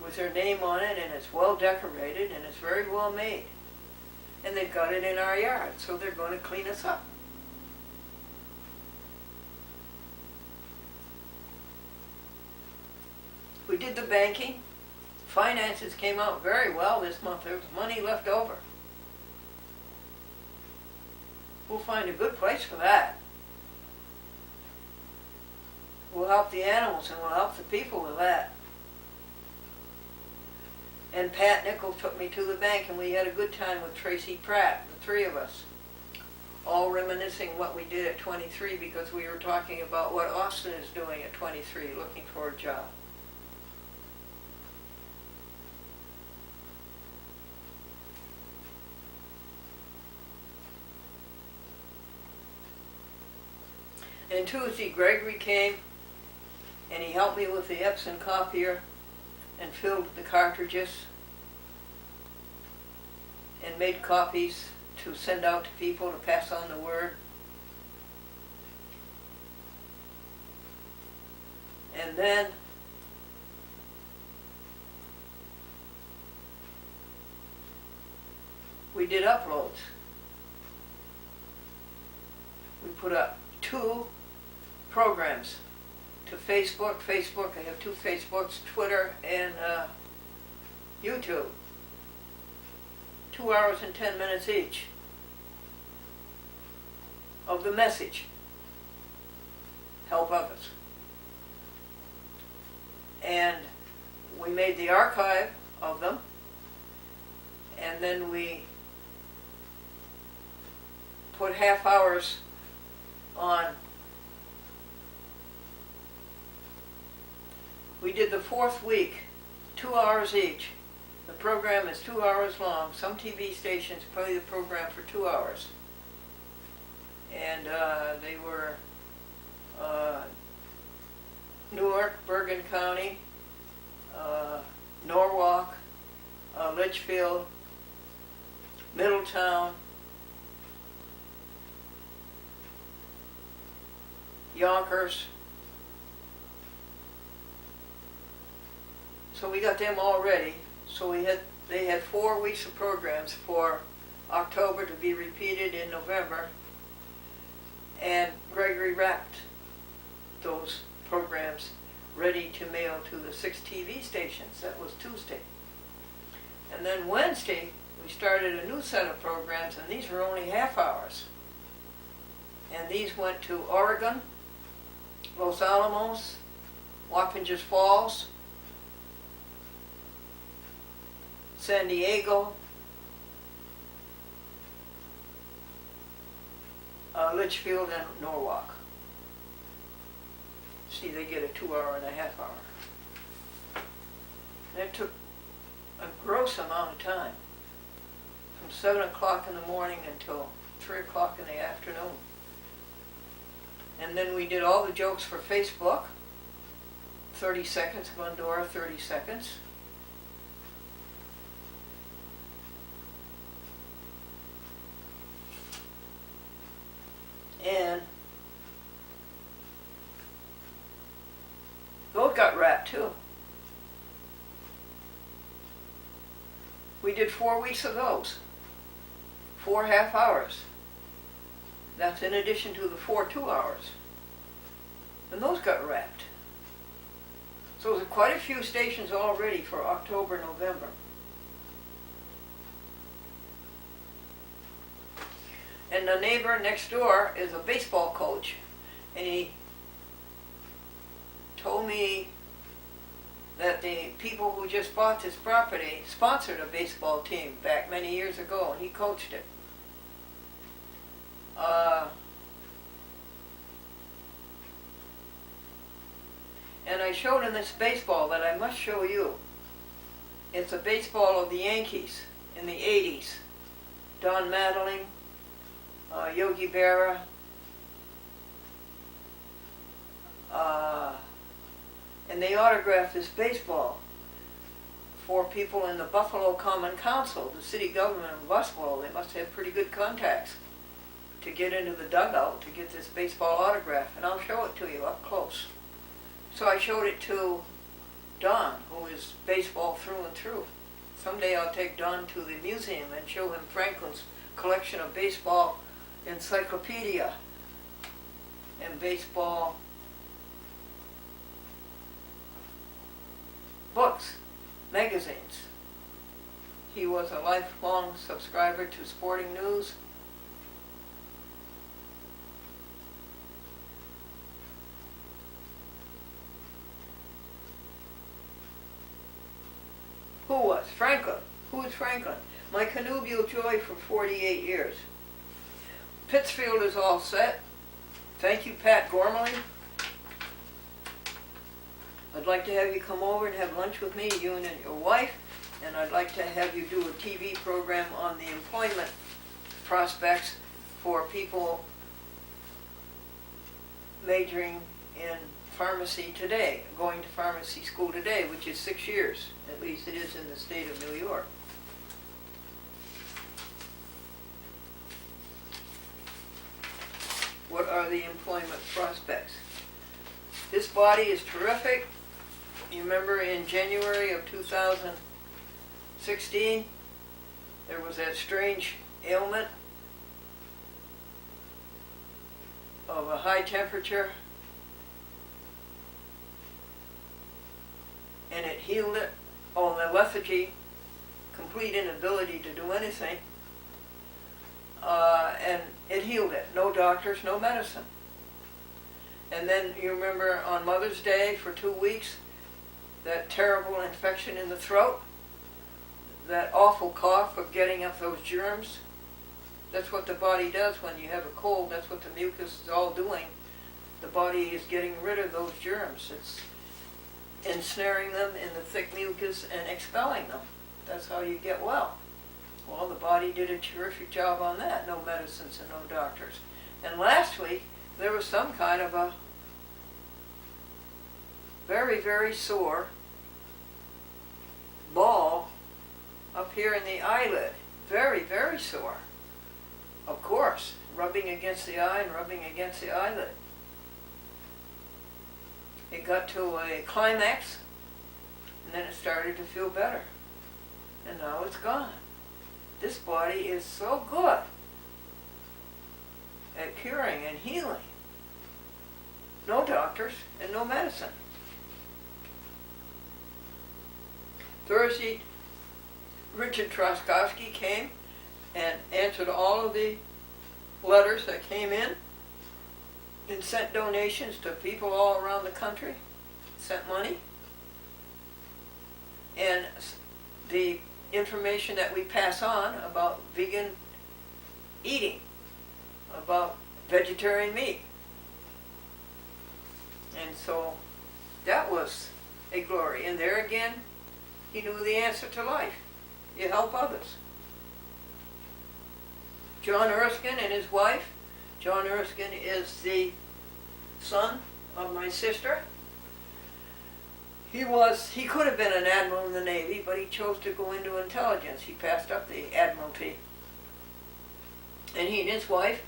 with their name on it, and it's well decorated and it's very well made. And they've got it in our yard, so they're going to clean us up. We did the banking. Finances came out very well this month. There was money left over. We'll find a good place for that. We'll help the animals and we'll help the people with that. And Pat Nichols took me to the bank and we had a good time with Tracy Pratt, the 3 of us. All reminiscing what we did at 23 because we were talking about what Austin is doing at 23, looking for a job. And Tuesday, Gregory came and he helped me with the Epson copier and filled the cartridges and made copies to send out to people to pass on the word. And then we did uploads. We put up 2 programs to Facebook. I have 2 Facebooks, Twitter and YouTube. 2 hours and 10 minutes each of the message. Help others. And we made the archive of them, and then we put half hours on. We did the 4th week, 2 hours each. The program is 2 hours long. Some TV stations play the program for 2 hours. And they were Newark, Bergen County, Norwalk, Litchfield, Middletown, Yonkers. So we got them all ready. So they had 4 weeks of programs for October to be repeated in November. And Gregory wrapped those programs ready to mail to the 6 TV stations. That was Tuesday. And then Wednesday, we started a new set of programs, and these were only half hours. And these went to Oregon, Los Alamos, Wappingers Falls, San Diego, Litchfield, and Norwalk. See, they get a 2 hour and a half hour. And it took a gross amount of time, from 7 o'clock in the morning until 3 o'clock in the afternoon. And then we did all the jokes for Facebook, 30 seconds, Glendora, 30 seconds. And those got wrapped too. We did 4 weeks of those. 4 half hours. That's in addition to the 4 2 hours. And those got wrapped. So there's quite a few stations all ready for October, November. And the neighbor next door is a baseball coach. And he told me that the people who just bought this property sponsored a baseball team back many years ago, and he coached it. And I showed him this baseball that I must show you. It's a baseball of the Yankees in the 80s. Don Mattingly, Yogi Berra, and they autographed this baseball for people in the Buffalo Common Council, the city government of Buffalo. They must have pretty good contacts to get into the dugout to get this baseball autograph, and I'll show it to you up close. So I showed it to Don, who is baseball through and through. Someday I'll take Don to the museum and show him Franklin's collection of baseball encyclopedia and baseball books, magazines. He was a lifelong subscriber to Sporting News. Who was? Franklin. Who is Franklin? My connubial joy for 48 years. Pittsfield is all set. Thank you, Pat Gormely. I'd like to have you come over and have lunch with me, you and your wife, and I'd like to have you do a TV program on the employment prospects for people majoring in pharmacy today, going to pharmacy school today, which is 6 years. At least it is in the state of New York. What are the employment prospects? This body is terrific. You remember in January of 2016, there was that strange ailment of a high temperature, and it healed it. Oh, and the lethargy, complete inability to do anything, and it healed it. No doctors, no medicine. And then you remember on Mother's Day for 2 weeks, that terrible infection in the throat, that awful cough of getting up those germs. That's what the body does when you have a cold. That's what the mucus is all doing. The body is getting rid of those germs. ensnaring them in the thick mucus and expelling them. That's how you get well. Well, the body did a terrific job on that. No medicines and no doctors. And last week, there was some kind of a very, very sore ball up here in the eyelid. Very, very sore. Of course, rubbing against the eye and rubbing against the eyelid. It got to a climax, and then it started to feel better. And now it's gone. This body is so good at curing and healing. No doctors and no medicine. Thursday, Richard Troskowski came and answered all of the letters that came in and sent donations to people all around the country, sent money. And the information that we pass on about vegan eating, about vegetarian meat. And so that was a glory. And there again, he knew the answer to life. You help others. John Erskine and his wife. John Erskine is the son of my sister. He could have been an admiral in the Navy, but he chose to go into intelligence. He passed up the admiralty. And he and his wife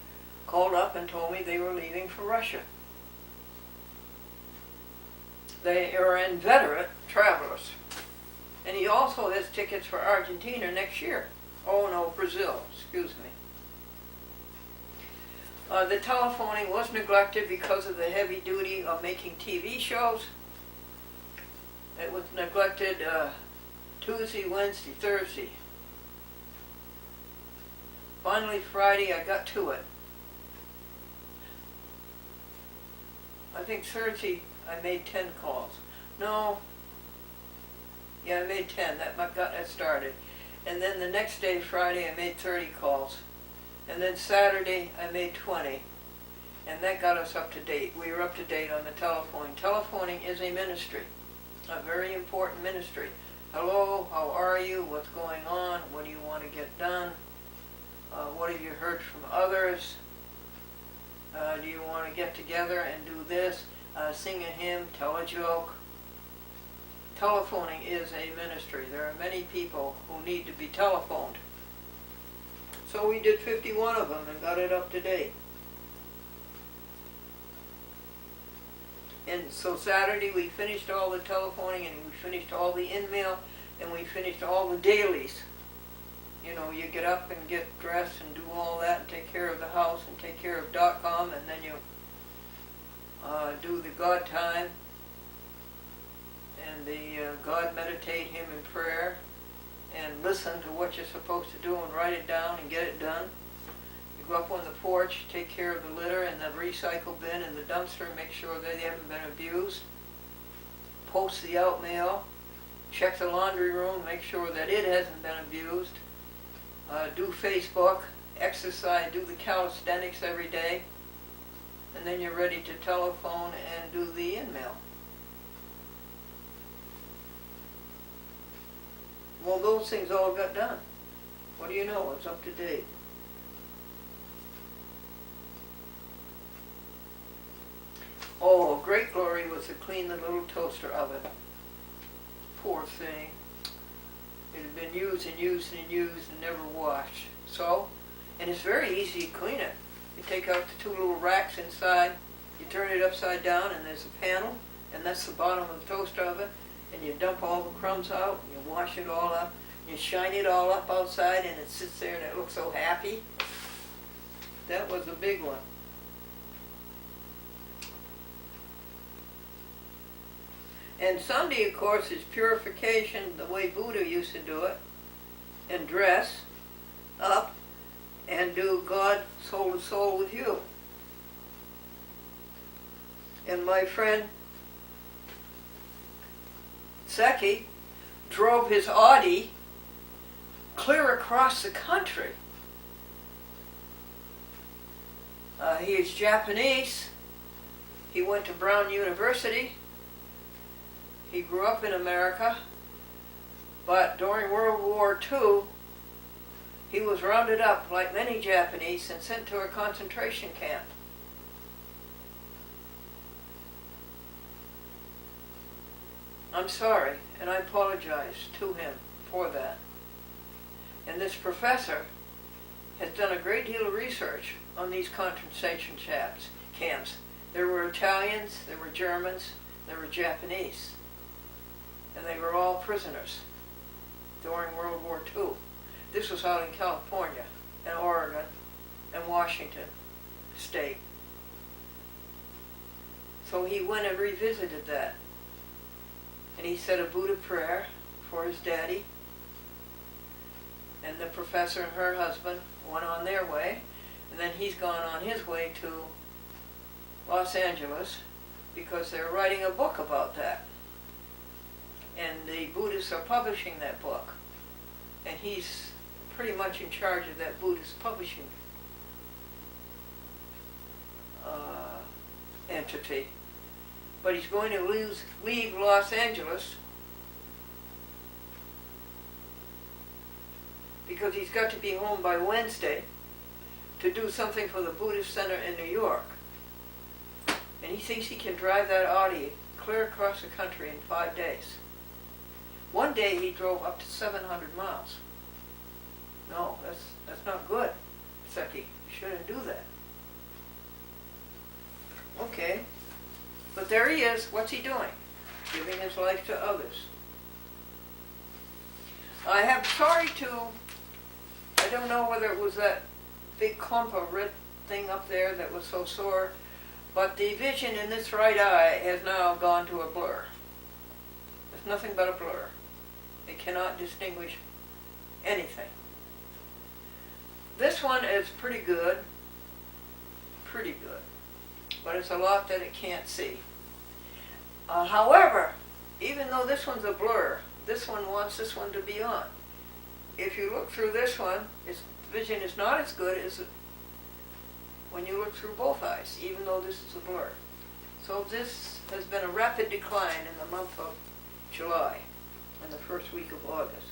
called up and told me they were leaving for Russia. They are inveterate travelers. And he also has tickets for Argentina next year. Oh no, Brazil, excuse me. The telephoning was neglected because of the heavy duty of making TV shows. It was neglected Tuesday, Wednesday, Thursday. Finally, Friday, I got to it. I think Thursday, I made 10 calls. No. Yeah, I made 10. That got that started. And then the next day, Friday, I made 30 calls. And then Saturday, I made 20. And that got us up to date. We were up to date on the telephoning. Telephoning is a ministry. A very important ministry. Hello, how are you? What's going on? What do you want to get done? What have you heard from others? Do you want to get together and do this? Sing a hymn, tell a joke. Telephoning is a ministry. There are many people who need to be telephoned. So we did 51 of them and got it up to date. And so Saturday we finished all the telephoning and we finished all the in-mail and we finished all the dailies. You know, you get up and get dressed and do all that and take care of the house and take care of .com, and then you do the God time and the God meditate him in prayer and listen to what you're supposed to do and write it down and get it done. You go up on the porch, take care of the litter and the recycle bin and the dumpster, make sure they haven't been abused. Post the out mail, check the laundry room, make sure that it hasn't been abused. Do Facebook, exercise, do the calisthenics every day, and then you're ready to telephone and do the in-mail. Well, those things all got done. What do you know? It's up to date. Oh, a great glory was to clean the little toaster oven. Poor thing. It had been used and used and used and never washed. So, and it's very easy to clean it. You take out the two little racks inside, you turn it upside down, and there's a panel, and that's the bottom of the toaster oven, and you dump all the crumbs out, and you wash it all up, you shine it all up outside, and it sits there and it looks so happy. That was a big one. And Sunday, of course, is purification the way Buddha used to do it, and dress up and do God soul to soul with you. And my friend Seki drove his Audi clear across the country. He is Japanese. He went to Brown University. He grew up in America, but during World War II, he was rounded up, like many Japanese, and sent to a concentration camp. I'm sorry, and I apologize to him for that. And this professor has done a great deal of research on these concentration camps. There were Italians, there were Germans, there were Japanese, and they were all prisoners during World War II. This was out in California, and Oregon, and Washington State. So he went and revisited that. And he said a Buddha prayer for his daddy. And the professor and her husband went on their way. And then he's gone on his way to Los Angeles because they're writing a book about that. And the Buddhists are publishing that book. And he's pretty much in charge of that Buddhist publishing entity. But he's going to leave Los Angeles because he's got to be home by Wednesday to do something for the Buddhist Center in New York. And he thinks he can drive that Audi clear across the country in 5 days. One day he drove up to 700 miles. No, that's not good, Seki. You shouldn't do that. Okay. But there he is. What's he doing? Giving his life to others. I don't know whether it was that big clump of red thing up there that was so sore, but the vision in this right eye has now gone to a blur. It's nothing but a blur. It cannot distinguish anything. This one is pretty good. Pretty good. But it's a lot that it can't see. However, even though this one's a blur, this one wants this one to be on. If you look through this one, its vision is not as good as when you look through both eyes, even though this is a blur. So this has been a rapid decline in the month of July and the first week of August.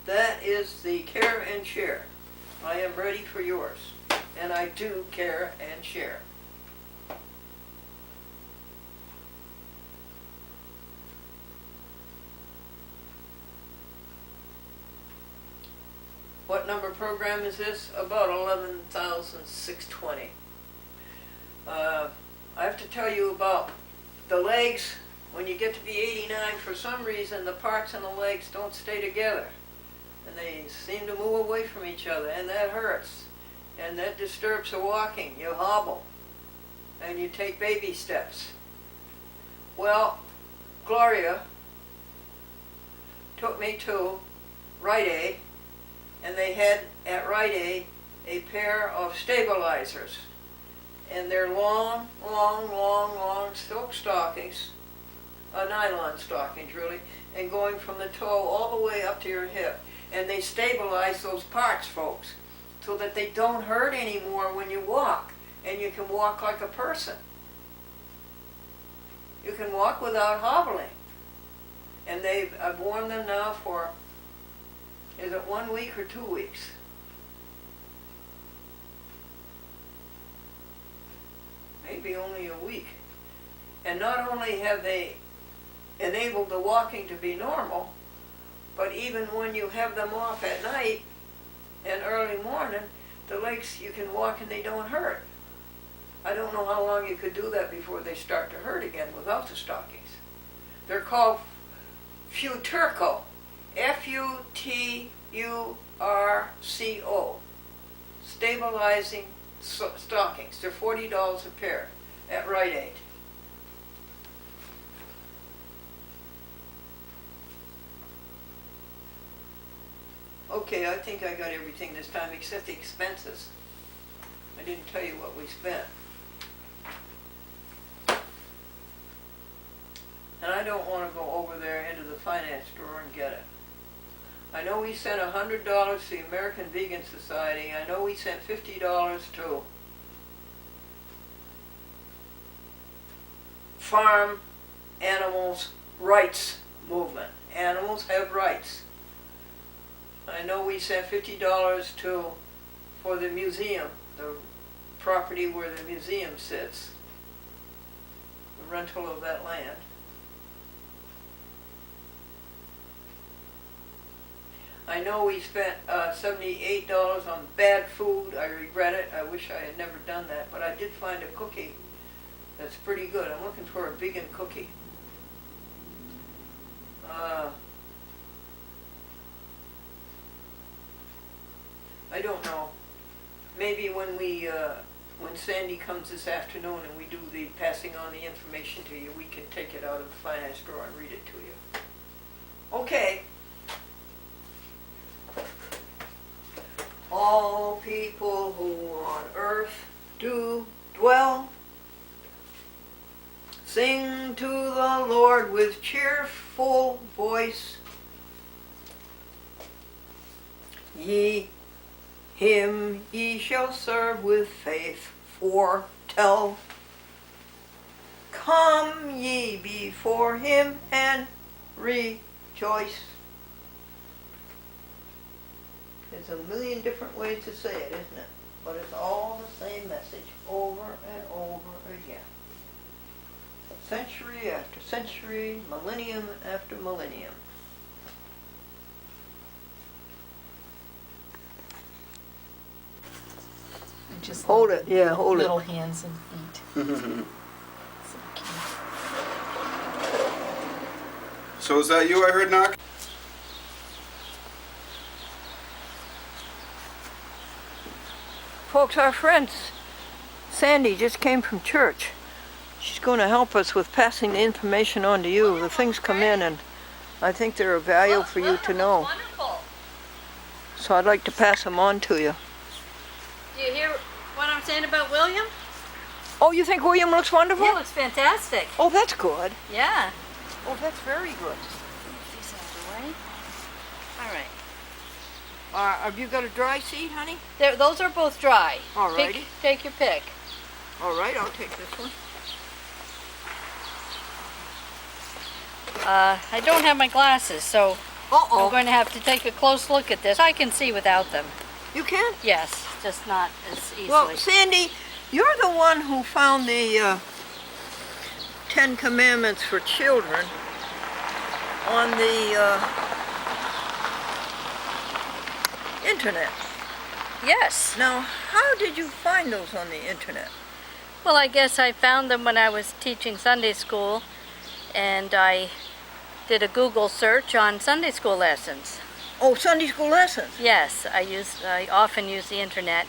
That is the care and share. I am ready for yours, and I do care and share. What number program is this? About 11,620. I have to tell you about the legs. When you get to be 89, for some reason, the parts in the legs don't stay together. And they seem to move away from each other, and that hurts. And that disturbs the walking. You hobble. And you take baby steps. Well, Gloria took me to Rite Aid, and they had at Rite Aid a pair of stabilizers. And they're long silk stockings, nylon stockings really, and going from the toe all the way up to your hip. And they stabilize those parts, folks, so that they don't hurt anymore when you walk, and you can walk like a person. You can walk without hobbling. And I've worn them now for, is it 1 week or 2 weeks? Maybe only a week. And not only have they enabled the walking to be normal, but even when you have them off at night and early morning, the legs, you can walk and they don't hurt. I don't know how long you could do that before they start to hurt again without the stockings. They're called Futurco. Futurco. Stabilizing stockings. They're $40 a pair at Rite Aid. Okay, I think I got everything this time except the expenses. I didn't tell you what we spent. And I don't want to go over there into the finance store and get it. I know we sent $100 to the American Vegan Society. I know we sent $50 to Farm Animals Rights Movement. Animals have rights. I know we sent $50 for the museum, the property where the museum sits, the rental of that land. I know we spent $78 on bad food. I regret it. I wish I had never done that, but I did find a cookie that's pretty good. I'm looking for a vegan cookie. I don't know. Maybe when when Sandy comes this afternoon and we do the passing on the information to you, we can take it out of the finance drawer and read it to you. Okay. All people who on earth do dwell, sing to the Lord with cheerful voice. Him ye shall serve with faith, foretell. Come ye before him and rejoice. There's a million different ways to say it, isn't it? But it's all the same message over and over again. Century after century, millennium after millennium. Just Hold it, yeah, hold it. little hands and feet. So cute. So is that you I heard knock? Folks, our friend Sandy just came from church. She's going to help us with passing the information on to you. The things come in and I think they're of value for you to know. Wonderful. So I'd like to pass them on to you. Do you hear what I'm saying about William? Oh, you think William looks wonderful? He looks fantastic. Oh, that's good. Yeah. Oh, that's very good. These out of the way. All right. Have you got a dry seed, honey? Those are both dry. All righty. Take your pick. All right, I'll take this one. I don't have my glasses, so I'm going to have to take a close look at this. I can see without them. You can? Yes, just not as easily. Well, Sandy, you're the one who found the 10 Commandments for children on the internet. Yes. Now, how did you find those on the internet? Well, I guess I found them when I was teaching Sunday school, and I did a Google search on Sunday school lessons. Oh, Sunday school lessons? Yes, I often use the internet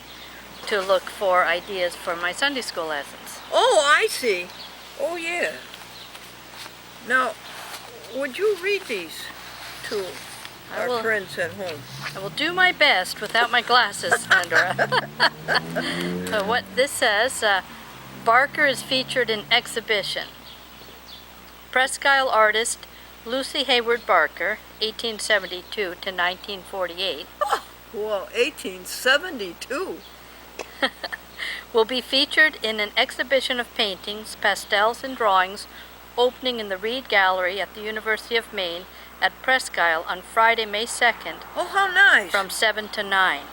to look for ideas for my Sunday school lessons. Oh, I see. Oh, yeah. Now, would you read these to our friends at home? I will do my best without my glasses, Glendora. So what this says, Barker is featured in exhibition. Presque Isle artist Lucy Hayward Barker, 1872 to 1948. Oh, well, 1872. Will be featured in an exhibition of paintings, pastels, and drawings opening in the Reed Gallery at the University of Maine at Presque Isle on Friday, May 2nd. Oh, how nice. From 7 to 9.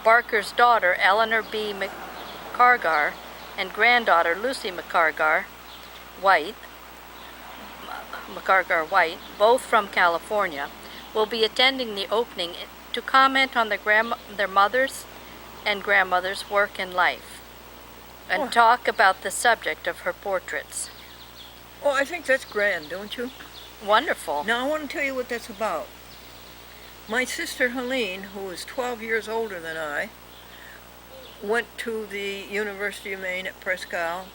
Barker's daughter, Eleanor B. McCargar, and granddaughter, Lucy McCargar White, both from California, will be attending the opening to comment on their mothers and grandmother's work and life, and talk about the subject of her portraits. Oh, I think that's grand, don't you? Wonderful. Now, I want to tell you what that's about. My sister Helene, who is 12 years older than I, went to the University of Maine at Presque Isle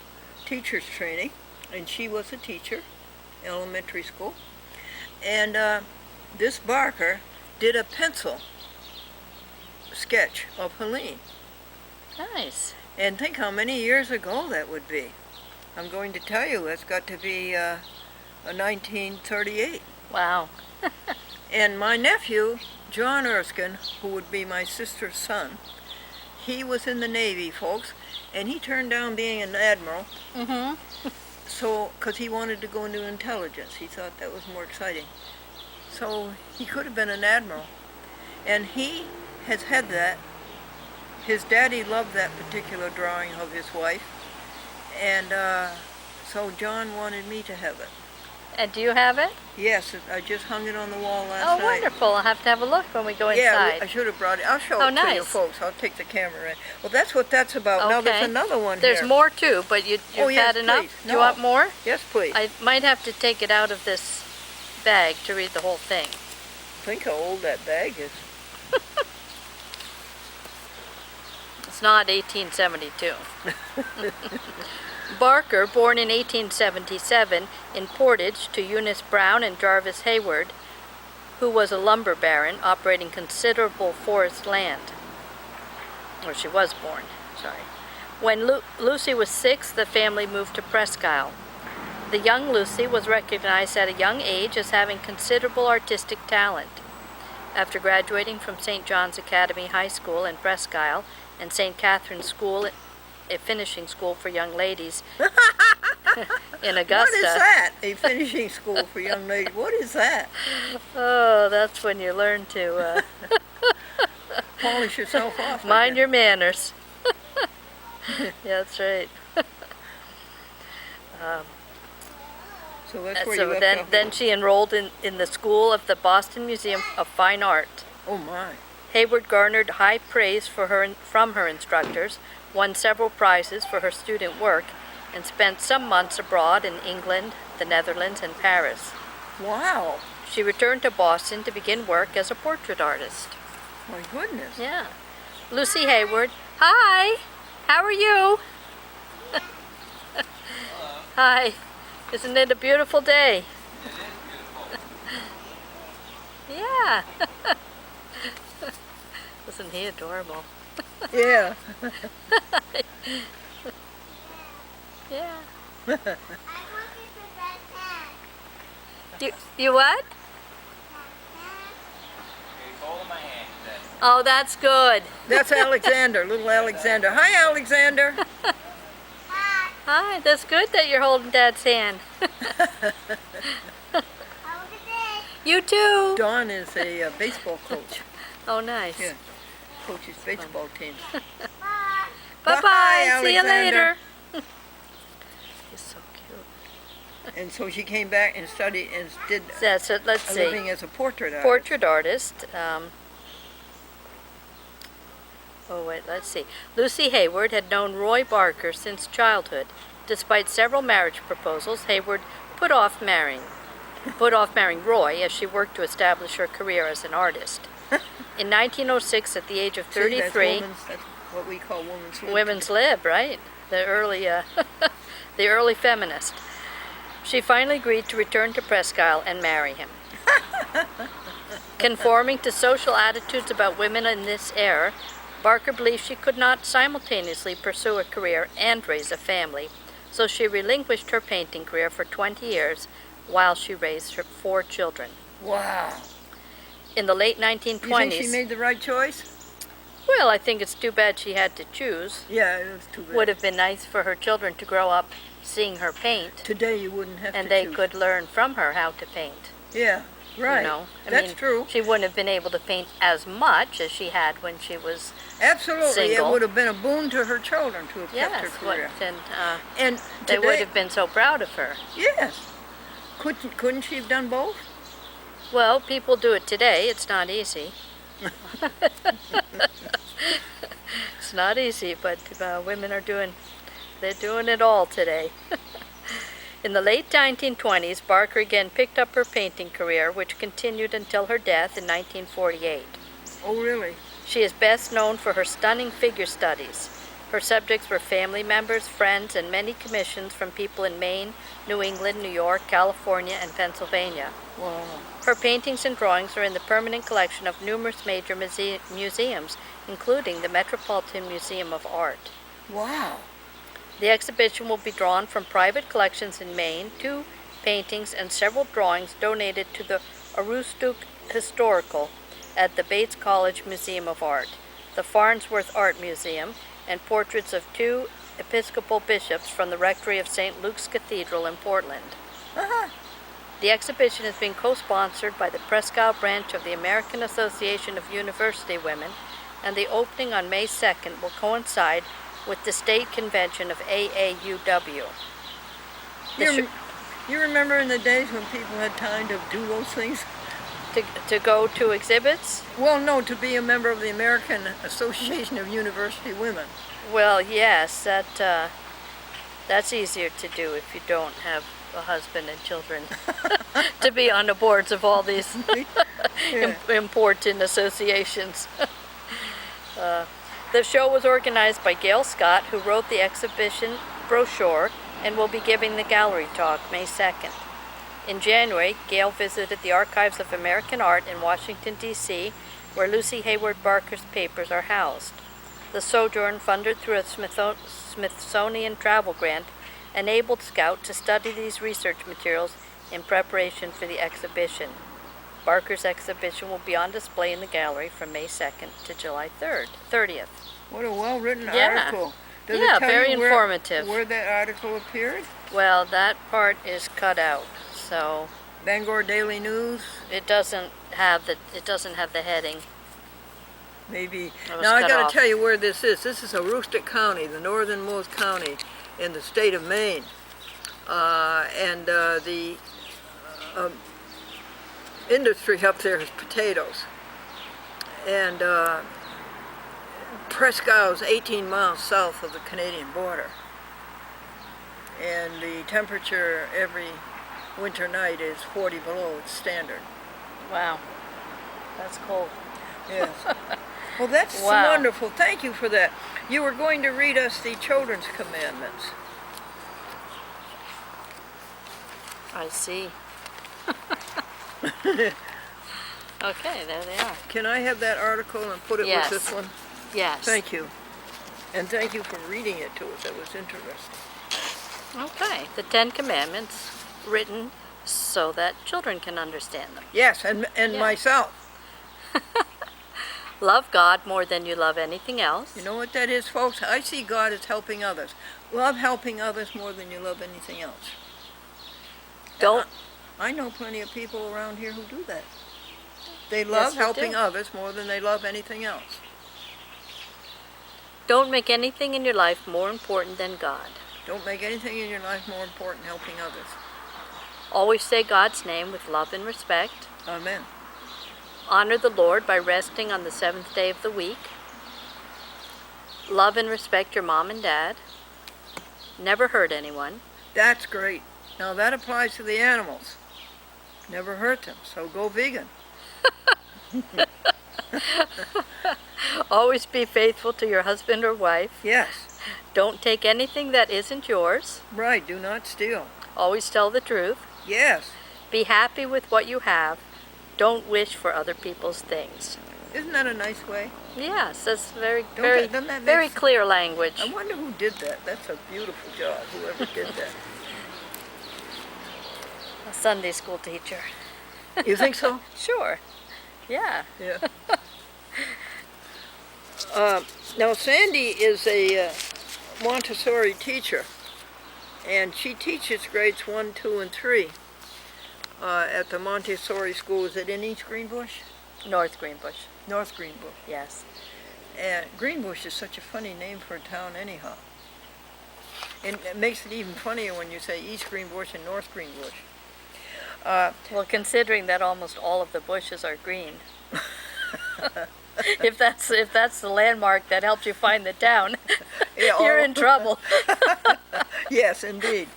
teacher's training, and she was a teacher, elementary school. And this Barker did a pencil sketch of Helene. Nice. And think how many years ago that would be. I'm going to tell you, it's got to be 1938. Wow. And my nephew, John Erskine, who would be my sister's son, he was in the Navy, folks, and he turned down being an admiral. So, because he wanted to go into intelligence, he thought that was more exciting. So he could have been an admiral, and he has had that. His daddy loved that particular drawing of his wife, and so John wanted me to have it. And do you have it? Yes, I just hung it on the wall last Oh, night. wonderful. I'll have to have a look when we go Yeah, inside. I should have brought it. I'll show Oh, it to you nice. folks. I'll take the camera in. Well, that's what that's about. Now there's Okay. another one There's here. more too, but you've Oh, yes, had enough? please. Do you No. want more? Yes, please. I might have to take it out of this bag to read the whole thing. Think how old that bag is. It's not 1872. Barker, born in 1877 in Portage to Eunice Brown and Jarvis Hayward, who was a lumber baron operating considerable forest land. Or she was born, sorry. When Lucy was 6, the family moved to Presque Isle. The young Lucy was recognized at a young age as having considerable artistic talent. After graduating from St. John's Academy High School in Presque Isle and St. Catherine's School, a finishing school for young ladies in Augusta. What is that? A finishing school for young ladies. What is that? Oh, that's when you learn to Polish yourself off. mind your manners. Yeah, that's right. So that's where So you left then, off. then she enrolled in the School of the Boston Museum of Fine Art. Oh my. Hayward garnered high praise from her instructors, won several prizes for her student work, and spent some months abroad in England, the Netherlands, and Paris. Wow. She returned to Boston to begin work as a portrait artist. My goodness. Yeah. Lucy Hayward. Hi. How are you? Hi. Isn't it a beautiful day? Yeah. Isn't he adorable? Yeah. Yeah. You what? Oh, that's good. That's Alexander, little Alexander. Hi, Alexander. Hi, that's good that you're holding Dad's hand. You too. Don is a baseball coach. Oh, nice. Yeah. Coaches baseball teams. Bye-bye. Bye, See you Alexander. later. He's so cute. And so she came back and studied and did Yeah, so let's a see. living as a portrait artist. Portrait artist. Let's see. Lucy Hayward had known Roy Barker since childhood. Despite several marriage proposals, Hayward put off marrying Roy as she worked to establish her career as an artist. In 1906, at the age of 33, that's what we call women's lib. women's lib, right? The early feminist. She finally agreed to return to Presque Isle and marry him. Conforming to social attitudes about women in this era, Barker believed she could not simultaneously pursue a career and raise a family, so she relinquished her painting career for 20 years while she raised her 4 children. Wow. In the late You 1920s... think she made the right choice? Well, I think it's too bad she had to choose. Yeah, it was too bad. Would have been nice for her children to grow up seeing her paint. Today you wouldn't have and to they choose. could learn from her how to paint. Yeah, right. You know, That's true. She wouldn't have been able to paint as much as she had when she was Absolutely, single. it would have been a boon to her children to have kept her Yes, career. and they today- would have been so proud of her. Yes. Couldn't she have done both? Well, people do it today. It's not easy. It's not easy, but women are they're doing it all today. In the late 1920s, Barker again picked up her painting career, which continued until her death in 1948. Oh, really? She is best known for her stunning figure studies. Her subjects were family members, friends, and many commissions from people in Maine, New England, New York, California, and Pennsylvania. Wow. Her paintings and drawings are in the permanent collection of numerous major museums, including the Metropolitan Museum of Art. Wow. The exhibition will be drawn from private collections in Maine, 2 paintings and several drawings donated to the Aroostook Historical at the Bates College Museum of Art, the Farnsworth Art Museum, and portraits of 2 Episcopal bishops from the rectory of St. Luke's Cathedral in Portland. Uh-huh. The exhibition is being co-sponsored by the Presque Isle branch of the American Association of University Women, and the opening on May 2nd will coincide with the state convention of AAUW. You remember in the days when people had time to do those things? To go to exhibits? Well, no, to be a member of the American Association of University Women. Well, yes, that's easier to do if you don't have a husband and children to be on the boards of all these important associations. The show was organized by Gail Scott, who wrote the exhibition brochure and will be giving the gallery talk May 2nd. In January, Gail visited the Archives of American Art in Washington, D.C., where Lucy Hayward Barker's papers are housed. The sojourn, funded through a Smithsonian travel grant, enabled Scout to study these research materials in preparation for the exhibition. Barker's exhibition will be on display in the gallery from May 2nd to July 30th. What a well-written article. Does Yeah, it tell very you informative. Where that article appeared? Well, that part is cut out, so Bangor Daily News? it doesn't have the heading. Maybe. It was Now I cut got off. to tell you where this is. This is Aroostook County, the northernmost county in the state of Maine. The industry up there is potatoes. And Presque Isle is 18 miles south of the Canadian border. And the temperature every winter night is 40 below its standard. Wow, that's cold. Yes. Well, that's Wow. wonderful. Thank you for that. You were going to read us the children's commandments. I see. Okay, there they are. Can I have that article and put it Yes. with this one? Yes. Thank you. And thank you for reading it to us. That was interesting. Okay, the 10 Commandments, written so that children can understand them. Yes, and Yeah. myself. Love God more than you love anything else. You know what that is, folks? I see God as helping others. Love helping others more than you love anything else. Don't. I know plenty of people around here who do that. They love you helping do. others more than they love anything else. Don't make anything in your life more important than God. Don't make anything in your life more important than helping others. Always say God's name with love and respect. Amen. Honor the Lord by resting on the 7th day of the week. Love and respect your mom and dad. Never hurt anyone. That's great. Now that applies to the animals. Never hurt them, so go vegan. Always be faithful to your husband or wife. Yes. Don't take anything that isn't yours. Right, do not steal. Always tell the truth. Yes. Be happy with what you have. Don't wish for other people's things. Isn't that a nice way? Yes, that's Doesn't that make very sense? clear language. I wonder who did that. That's a beautiful job, whoever did that. A Sunday school teacher. You think so? Sure. Yeah. Yeah. Now Sandy is a Montessori teacher, and she teaches grades 1, 2, and 3 at the Montessori school. Is it in East Greenbush? North Greenbush. North Greenbush. Yes. And Greenbush is such a funny name for a town anyhow. And it makes it even funnier when you say East Greenbush and North Greenbush. Well, considering that almost all of the bushes are green. If that's the landmark that helps you find the town, Yeah, you're in trouble. Yes, indeed.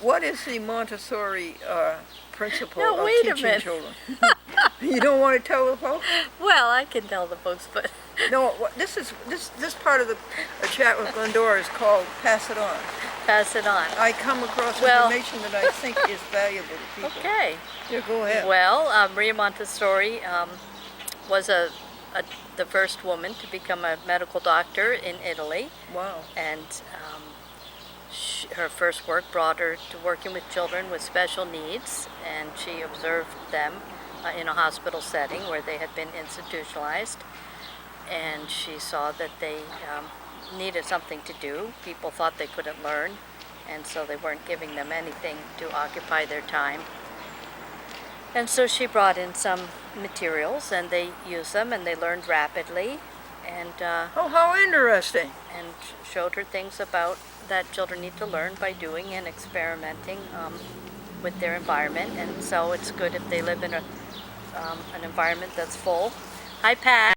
What is the Montessori principle Now, of wait a teaching minute. children? You don't want to tell the folks? Well, I can tell the folks, but No, this part of the chat with Glendora is called Pass It On. pass it on. I come across Well- information that I think is valuable to people. Okay. Yeah, go ahead. Well, Maria Montessori was the first woman to become a medical doctor in Italy, Wow. and her first work brought her to working with children with special needs, and she observed them in a hospital setting where they had been institutionalized. And she saw that they needed something to do. People thought they couldn't learn, and so they weren't giving them anything to occupy their time. And so she brought in some materials, and they used them, and they learned rapidly. And Oh, how interesting. and showed her things about that children need to learn by doing and experimenting with their environment. And so it's good if they live in an environment that's full. Hi, Pat.